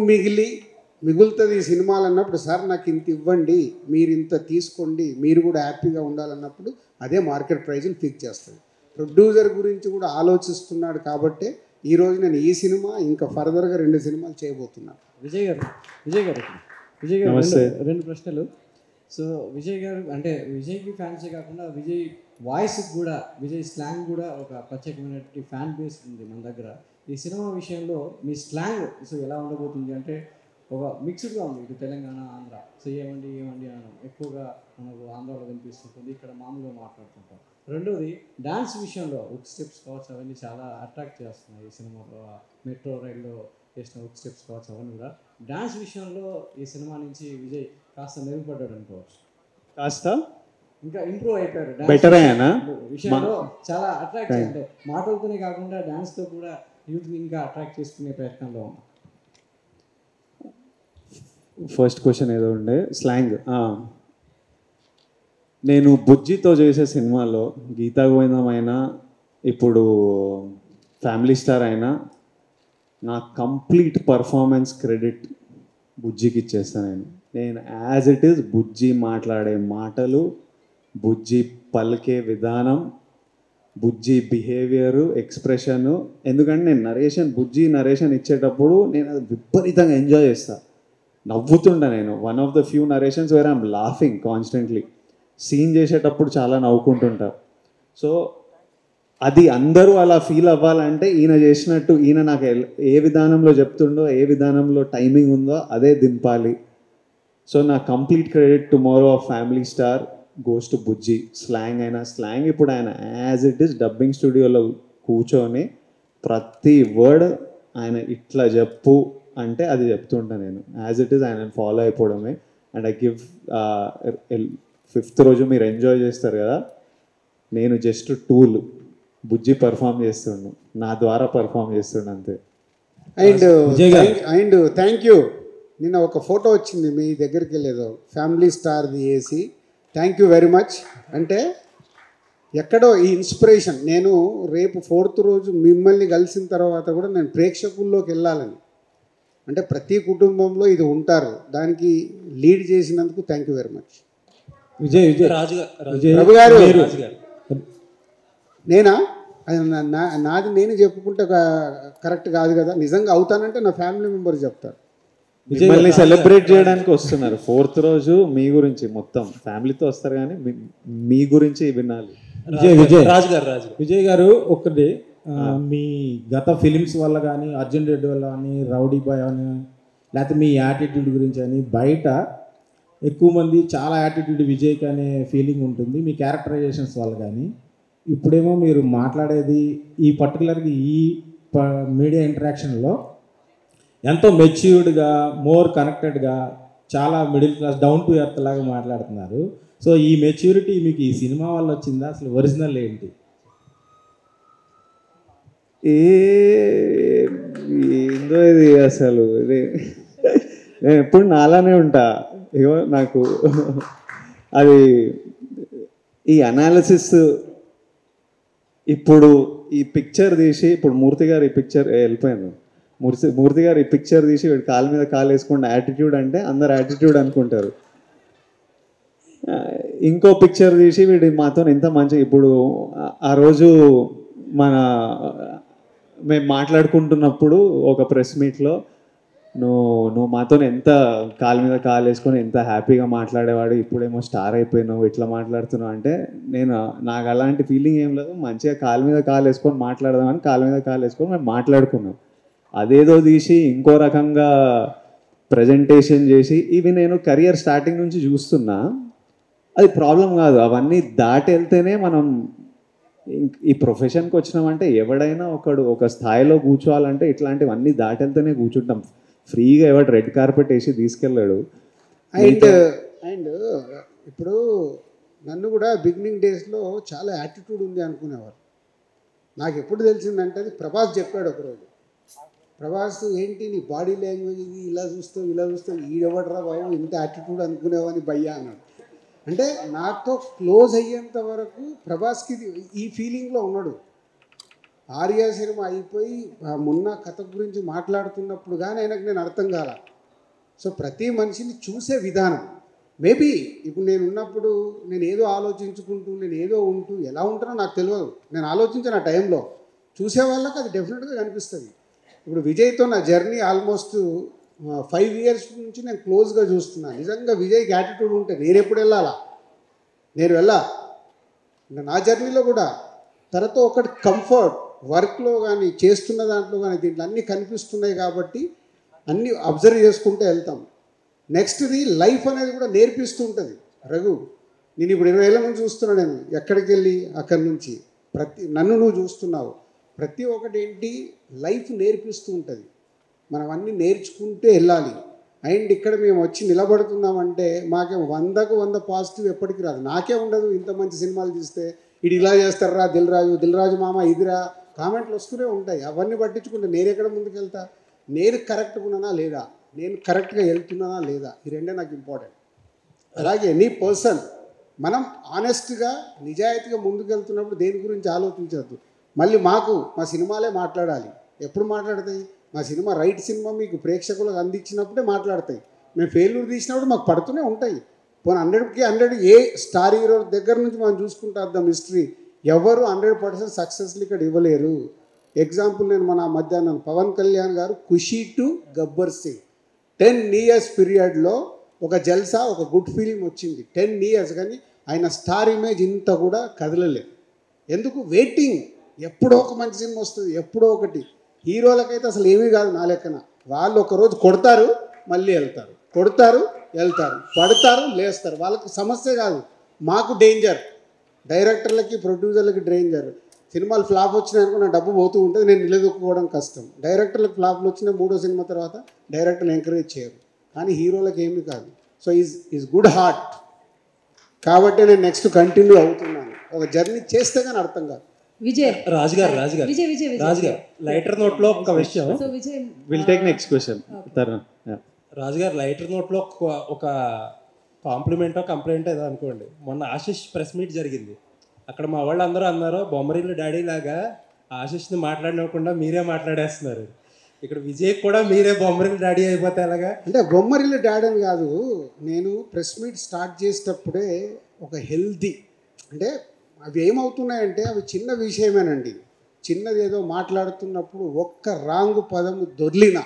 మిగులుతుంది ఈ సినిమాలు అన్నప్పుడు, సార్ నాకు ఇంత ఇవ్వండి, మీరు ఇంత తీసుకోండి, మీరు కూడా హ్యాపీగా ఉండాలన్నప్పుడు అదే మార్కెట్ ప్రైజ్ని ఫిక్స్ చేస్తుంది. ప్రొడ్యూసర్ గురించి కూడా ఆలోచిస్తున్నాడు కాబట్టే ఈరోజు నేను ఈ సినిమా ఇంకా ఫర్దర్గా 2 సినిమాలు చేయబోతున్నాను. విజయ్ గారు రెండు ప్రశ్నలు. సో విజయ్ గారు అంటే విజయ్కి ఫ్యాన్సే కాకుండా విజయ్ వాయిస్కి కూడా, విజయ్ స్లాంగ్ కూడా ఒక ప్రత్యేకమైనటువంటి ఫ్యాన్ బేస్ ఉంది మన దగ్గర. ఈ సినిమా విషయంలో మీ స్లాంగ్ సో ఎలా ఉండబోతుంది అంటే ఒక మిక్స్డ్గా ఉంది, ఇటు తెలంగాణ ఆంధ్ర. సో ఏమండి అనడం ఎక్కువగా మనకు ఆంధ్రాలో వినిపిస్తుంటుంది, ఇక్కడ మామూలుగా మాట్లాడుతుంటాం. రెండోది డ్యాన్స్ విషయంలో హుక్ స్టెప్స్ కావచ్చు, అవన్నీ చాలా అట్రాక్ట్ చేస్తున్నాయి ఈ సినిమాలో. మెట్రో రైల్లో చేసిన హుక్ స్టెప్స్ కావచ్చు, అవన్నీ కూడా డ్యాన్స్ విషయంలో ఈ సినిమా నుంచి విజయ్ కాస్త మెరుగుపడ్డాడు అనుకోవచ్చు. కాస్త ఇంకా ఇంప్రూవ్ అయిపోయారు బెటర్ అయ్యానా విషయంలో, చాలా అట్రాక్ట్ అంటే మాటలతోనే కాకుండా డ్యాన్స్తో కూడా యూత్ని ఇంకా అట్రాక్ట్ చేసుకునే ప్రయత్నంలో ఉన్నాం. ఫస్ట్ క్వశ్చన్ ఏదో ఉండే స్లాంగ్. నేను బుజ్జితో చేసే సినిమాలో గీతా గోవిందం అయినా ఇప్పుడు ఫ్యామిలీ స్టార్ అయినా నా కంప్లీట్ పర్ఫార్మెన్స్ క్రెడిట్ బుజ్జికి ఇచ్చేస్తాను. నేను యాజ్ ఇట్ ఈస్ బుజ్జి మాట్లాడే మాటలు, బుజ్జి పలికే విధానం, బుజ్జి బిహేవియరు, ఎక్స్ప్రెషను. ఎందుకంటే నేను బుజ్జి నరేషన్ ఇచ్చేటప్పుడు నేను అది విపరీతంగా ఎంజాయ్ చేస్తాను, నవ్వుతుంటా. నేను one of the few narrations where I'm laughing constantly. Scene చేసేటప్పుడు చాలా నవ్వుకుంటుంటా. సో అది అందరూ అలా ఫీల్ అవ్వాలంటే ఈయన చేసినట్టు, ఈయన నాకు ఏ విధానంలో చెప్తుండో, ఏ విధానంలో టైమింగ్ ఉందో అదే దింపాలి. సో నా complete credit tomorrow of family star goes to Bujji. Slang అయినా స్లాంగ్ ఇప్పుడు ఆయన యాజ్ ఇట్ ఈస్ డబ్బింగ్ స్టూడియోలో కూర్చొని ప్రతి వర్డ్ ఆయన ఇట్లా చెప్పు అంటే అది చెప్తుంటా నేను. యాజ్ ఇట్ ఈస్ ఆయన ఫాలో అయిపోవడమే. అండ్ ఐ గివ్ 5th రోజు మీరు ఎంజాయ్ చేస్తారు కదా, నేను జస్ట్ టూల్. బుజ్జి పర్ఫామ్ చేస్తుండు, నా ద్వారా పర్ఫామ్ చేస్తుండు అంతే. And thank you. నిన్న ఒక ఫోటో వచ్చింది మీ దగ్గరికి వెళ్ళేదో ఫ్యామిలీ స్టార్ది వేసి, థ్యాంక్ యూ వెరీ మచ్. అంటే ఎక్కడో ఈ ఇన్స్పిరేషన్, నేను రేపు 4th రోజు మిమ్మల్ని కలిసిన తర్వాత కూడా నేను ప్రేక్షకుల్లోకి వెళ్ళాలని, అంటే ప్రతి కుటుంబంలో ఇది ఉంటారు, దానికి లీడ్ చేసినందుకు థ్యాంక్ యూ వెరీ మచ్. ప్రభు గారు నేనా నాది నేను చెప్పుకుంటే కరెక్ట్ కాదు కదా, నిజంగా అవుతానంటే నా ఫ్యామిలీ మెంబర్ చెప్తారు. మిమ్మల్ని సెలబ్రేట్ చేయడానికి వస్తున్నారు 4th రోజు. మీ గురించి మొత్తం ఫ్యామిలీతో వస్తారు కానీ మీ గురించి వినాలి. విజయ్ గారు ఒకటి మీ గత ఫిలిమ్స్ వల్ల కానీ, అర్జున్ రెడ్డి వల్ల కానీ, రౌడీ బాయ్ అని, లేకపోతే మీ యాటిట్యూడ్ గురించి అని బయట ఎక్కువ మంది చాలా యాటిట్యూడ్ విజయ్కి అనే ఫీలింగ్ ఉంటుంది మీ క్యారెక్టరైజేషన్స్ వల్ల. కానీ ఇప్పుడేమో మీరు మాట్లాడేది ఈ పర్టికులర్గా ఈ మీడియా ఇంటరాక్షన్లో ఎంతో మెచ్యూర్డ్గా, మోర్ కనెక్టెడ్గా, చాలా middle class, down to earth లాగా మాట్లాడుతున్నారు. సో ఈ మెచ్యూరిటీ మీకు ఈ సినిమా వల్ల వచ్చిందా? అసలు ఒరిజినల్ ఏంటి? ఏందో ఇది అసలు, ఇది నేను ఎప్పుడు నాలానే ఉంటా. ఇగో నాకు అది ఈ అనాలిసిస్, ఇప్పుడు ఈ పిక్చర్ తీసి, ఇప్పుడు మూర్తి గారు ఈ పిక్చర్ వెళ్ళిపోయాను, మూర్తి గారు ఈ పిక్చర్ తీసి వీడి కాలు మీద కాలు వేసుకుంటే యాటిట్యూడ్ అంటే అందరు యాటిట్యూడ్ అనుకుంటారు. ఇంకో పిక్చర్ తీసి వీడి మాతో ఎంత మంచిగా, ఇప్పుడు ఆ రోజు మేము మాట్లాడుకుంటున్నప్పుడు ఒక ప్రెస్ మీట్లో నువ్వు మాతో ఎంత కాలు మీద కాలు వేసుకొని ఎంత హ్యాపీగా మాట్లాడేవాడు, ఇప్పుడేమో స్టార్ అయిపోయినావు ఇట్లా మాట్లాడుతున్నావు అంటే నాకు అలాంటి ఫీలింగ్ ఏం లేదు. మంచిగా కాలు మీద కాలు వేసుకొని మాట్లాడదామని కాలు మీద కాలు వేసుకొని మేము మాట్లాడుకున్నాం. అదేదో తీసి ఇంకో రకంగా ప్రజెంటేషన్ చేసి ఇవి నేను కెరియర్ స్టార్టింగ్ నుంచి చూస్తున్నా. అది ప్రాబ్లం కాదు, అవన్నీ దాటి వెళ్తేనే మనం ఈ ప్రొఫెషన్కి వచ్చినామంటే ఎవడైనా ఒక స్థాయిలో కూర్చోవాలంటే ఇట్లాంటివన్నీ దాటి వెళ్తేనే కూర్చుంటాం. ఫ్రీగా ఎవడు రెడ్ కార్పెట్ వేసి తీసుకెళ్ళాడు. అండ్ ఇప్పుడు నన్ను కూడా బిగినింగ్ డేస్లో చాలా యాటిట్యూడ్ ఉంది అనుకునేవారు. నాకు ఎప్పుడు తెలిసిందంటే అది ప్రభాస్ చెప్పాడు ఒకరోజు. ప్రభాస్ ఏంటి నీ బాడీ లాంగ్వేజ్ ఇది ఇలా చూస్తావు ఈడెవడరా బాబు ఇంత యాటిట్యూడ్ అనుకునేవాని భయ్యా అన్నాడు. అంటే నాతో క్లోజ్ అయ్యేంత వరకు ప్రభాస్కి ఈ ఫీలింగ్లో ఉన్నాడు. ఆర్య సినిమా అయిపోయి మొన్న కథ గురించి మాట్లాడుతున్నప్పుడు కానీ ఆయనకు నేను అర్థం కాల. సో ప్రతి మనిషిని చూసే విధానం మేబీ ఇప్పుడు నేను ఉన్నప్పుడు నేను ఏదో ఆలోచించుకుంటూ నేను ఏదో ఉంటూ ఎలా ఉంటానో నాకు తెలియదు. నేను ఆలోచించిన ఆ టైంలో చూసే వాళ్ళకి అది డెఫినెట్గా కనిపిస్తుంది. ఇప్పుడు విజయ్తో నా జర్నీ ఆల్మోస్ట్ 5 years నుంచి నేను క్లోజ్గా చూస్తున్నాను. నిజంగా విజయ్కి యాటిట్యూడ్ ఉంటే నేను ఎప్పుడు వెళ్ళాలా, నేను ఇంకా నా జర్నీలో కూడా తర్వాత ఒకటి కంఫర్ట్ వర్క్లో కానీ చేస్తున్న దాంట్లో కానీ దీంట్లో అన్నీ కనిపిస్తున్నాయి కాబట్టి అన్నీ అబ్జర్వ్ చేసుకుంటూ వెళ్తాం. నెక్స్ట్ది లైఫ్ అనేది కూడా నేర్పిస్తూ ఉంటుంది. రఘు నేను ఇప్పుడు 20 ఏళ్ళ నుంచి చూస్తున్నాను. నేను ఎక్కడికి వెళ్ళి అక్కడి నుంచి నన్ను నువ్వు చూస్తున్నావు. ప్రతి ఒక్కటి ఏంటి లైఫ్ నేర్పిస్తూ ఉంటుంది. మనం అన్నీ నేర్చుకుంటూ వెళ్ళాలి. అండ్ ఇక్కడ మేము వచ్చి నిలబడుతున్నామంటే మాకే 100కు 100 పాజిటివ్ ఎప్పటికీ రాదు. నాకే ఉండదు. ఇంత మంచి సినిమాలు తీస్తే ఇది ఇలా చేస్తారా దిల్రాజు మామ ఇదిరా కామెంట్లు వస్తూనే ఉంటాయి. అవన్నీ పట్టించుకుంటే నేను ఎక్కడ ముందుకు వెళ్తా, నేను కరెక్ట్గా ఉన్నానా లేదా, నేను కరెక్ట్గా వెళ్తున్నానా లేదా, ఈ రెండే నాకు ఇంపార్టెంట్. అలాగే ఎనీ పర్సన్ మనం ఆనెస్ట్గా నిజాయితీగా ముందుకు వెళ్తున్నప్పుడు దేని గురించి ఆలోచించద్దు. మళ్ళీ మా సినిమాలే మాట్లాడాలి. ఎప్పుడు మాట్లాడతాయి? మా సినిమా రైట్ సినిమా మీకు ప్రేక్షకులకు అందించినప్పుడే మాట్లాడతాయి. మేము ఫెయిల్యూర్ తీసినప్పుడు మాకు పడుతూనే ఉంటాయి. పోనీ 100కి 100 ఏ స్టార్ హీరో దగ్గర నుంచి మనం చూసుకుంటూ వద్దాం హిస్టరీ. ఎవరు 100% సక్సెస్లు ఇక్కడ ఇవ్వలేరు. ఎగ్జాంపుల్ నేను మన మధ్యాహ్నం పవన్ కళ్యాణ్ గారు ఖుషీ టు గబ్బర్ సింగ్ 10 years పీరియడ్లో ఒక జల్సా ఒక గుడ్ ఫీలింగ్ వచ్చింది. 10 years కానీ ఆయన స్టార్ ఇమేజ్ ఇంత కూడా కదలలేదు. ఎందుకు? వెయిటింగ్. ఎప్పుడో ఒక మంచి సినిమా వస్తుంది, ఎప్పుడో ఒకటి. హీరోలకైతే అసలు ఏమీ కాదు నా లెక్కన. వాళ్ళు ఒకరోజు కొడతారు మళ్ళీ వెళ్తారు, కొడతారు వెళ్తారు, పడతారు లేస్తారు. వాళ్ళకి సమస్య కాదు, మాకు డేంజర్. డైరెక్టర్లకి ప్రొడ్యూసర్లకి డేంజర్. సినిమాలు ఫ్లాప్ వచ్చినాయనుకో నా డబ్బు పోతూ ఉంటుంది, నేను నిలదొక్కుకోవడం కష్టం. డైరెక్టర్లకు ఫ్లాప్లు వచ్చిన 3వ సినిమా తర్వాత డైరెక్టర్లు ఎంకరేజ్ చేయరు. కానీ హీరోలకు ఏమీ కాదు. సో ఈజ్ గుడ్ హార్ట్ కాబట్టి నేను నెక్స్ట్ కంటిన్యూ అవుతున్నాను. ఒక జర్నీ చేస్తే కానీ అర్థం కాదు. విజయ్ రాజుగారు లైటర్ నోట్లో ఒక విషయం. Will take next question. రాజుగారు లైటర్ నోట్లో ఒక కాంప్లిమెంటో కంప్లైంట్ ఏదో అనుకోండి. మొన్న ఆశిష్ ప్రెస్ మీట్ జరిగింది. అక్కడ మా వాళ్ళు అందరూ అన్నారు బొమ్మరిల్లు డాడీ లాగా ఆశిష్ని మాట్లాడినకుండా మీరే మాట్లాడేస్తున్నారు. ఇక్కడ విజయ్ కూడా మీరే బొమ్మరిల్లు డాడీ అయిపోతే ఎలాగా? అంటే బొమ్మరిల్లు డాడీ అని కాదు, నేను ప్రెస్ మీట్ స్టార్ట్ చేసేటప్పుడే ఒక హెల్తీ అంటే అవి ఏమవుతున్నాయంటే అవి చిన్న విషయమేనండి. చిన్నది ఏదో మాట్లాడుతున్నప్పుడు ఒక్క రాంగ్ పదము దొర్లినా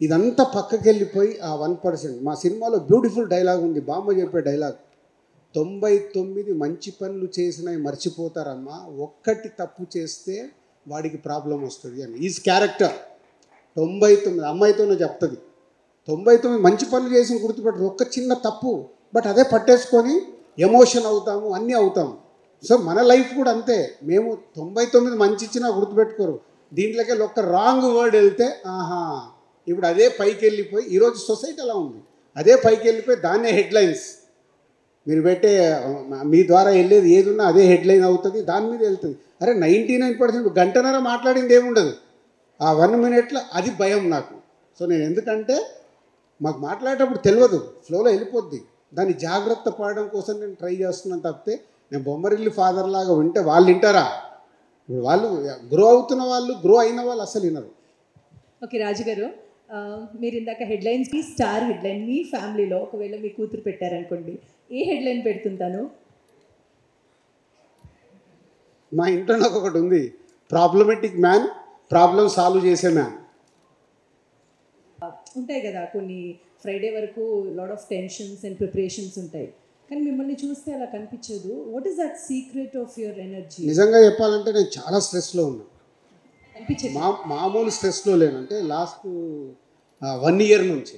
ఇదంతా పక్కకి వెళ్ళిపోయి ఆ 1%. మా సినిమాలో బ్యూటిఫుల్ డైలాగ్ ఉంది, బామ్మ చెప్పే డైలాగ్. 99 మంచి పనులు చేసినవి మర్చిపోతారమ్మా, ఒక్కటి తప్పు చేస్తే వాడికి ప్రాబ్లం వస్తుంది అని. ఈజ్ క్యారెక్టర్ 99 అమ్మాయితోనే చెప్తుంది. 99 మంచి పనులు చేసి గుర్తుపెట్టరు, ఒక్క చిన్న తప్పు బట్ అదే పట్టేసుకొని ఎమోషన్ అవుతాము, అన్నీ అవుతాము. సో మన లైఫ్ కూడా అంతే. మేము 99 మంచి ఇచ్చినా గుర్తుపెట్టుకోరు, దీంట్లోకి ఒక్క రాంగ్ వర్డ్ వెళ్తే ఆహా ఇప్పుడు అదే పైకి వెళ్ళిపోయి ఈరోజు సొసైటీ అలా ఉంది. అదే పైకి వెళ్ళిపోయి దాన్నే హెడ్లైన్స్ మీరు పెట్టే మీ ద్వారా వెళ్ళేది ఏదున్నా అదే హెడ్లైన్ అవుతుంది, దాని మీద వెళ్తుంది. అరే 99% గంటన్నర మాట్లాడింది ఏముండదు, ఆ 1 minute అది భయం నాకు. సో నేను ఎందుకంటే మాకు మాట్లాడేటప్పుడు తెలియదు, ఫ్లోలో వెళ్ళిపోద్ది. దాన్ని జాగ్రత్త పడడం కోసం నేను ట్రై చేస్తున్నాను తప్పితే నేను బొమ్మరిల్లు ఫాదర్ లాగా వింటే వాళ్ళు వింటారా? వాళ్ళు గ్రో అవుతున్న వాళ్ళు, గ్రో అయిన వాళ్ళు అసలు వినరు. ఓకే రాజుగారు, మీరు ఇందాక హెడ్లైన్స్కి స్టార్ హెడ్లైన్ మీ ఫ్యామిలీలో ఒకవేళ మీ కూతురు పెట్టారనుకోండి, ఏ హెడ్లైన్ పెడుతుంటాను? మా ఇంట్లో నాకు ఒకటి ఉంది, ప్రాబ్లమెటిక్ మ్యాన్, ప్రాబ్లం సాల్వ్ చేసే మ్యాన్. ఉంటాయి కదా కొన్ని ఫ్రైడే వరకు lot of tensions and preparations ఉంటాయి, కానీ మిమ్మల్ని చూస్తే అలా కనిపించదు. What is that secret of your energy? నిజంగా చెప్పాలంటే నేను చాలా స్ట్రెస్లో ఉన్నాను. మామూలు స్ట్రెస్లో లేను. అంటే లాస్ట్ 1 year నుంచి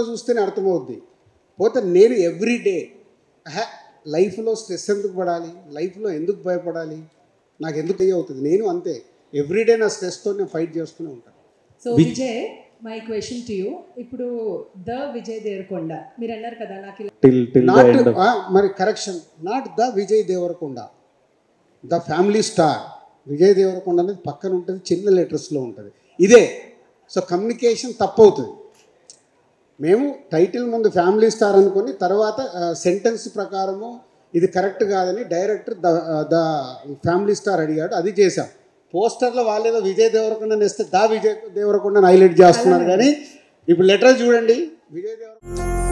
చూస్తేనే అర్థమవుద్ది. పోతే నేను ఎవ్రీడే లైఫ్లో స్ట్రెస్ ఎందుకు పడాలి, లైఫ్లో ఎందుకు భయపడాలి, నాకు ఎందుకు అవుతుంది, నేను అంతే ఎవ్రీడే నా స్ట్రెస్తో నేను ఫైట్ చేస్తూనే ఉంటాను. So Vijay, my question to you, ఇప్పుడు ద విజయ్ దేవరకొండ మీరు అన్నారు కదా, నాకు మరి correction, not the Vijay Deverakonda, the family star. Vijay Deverakonda అనేది పక్కన ఉంటుంది, చిన్న లెటర్స్లో ఉంటుంది. ఇదే సో కమ్యూనికేషన్ తప్పవుతుంది. మేము టైటిల్ ముందు ఫ్యామిలీ స్టార్ అనుకొని తర్వాత సెంటెన్స్ ప్రకారము ఇది కరెక్ట్ కాదని డైరెక్టర్ ద ఫ్యామిలీ స్టార్ అడిగాడు, అది చేశాం. పోస్టర్లో వాళ్ళేదో విజయ్ దేవరకొండ వేస్తే దా విజయ్ దేవరకొండని హైలైట్ చేస్తున్నారు, కానీ ఇప్పుడు లెటర్ చూడండి విజయ్ దేవరకొండ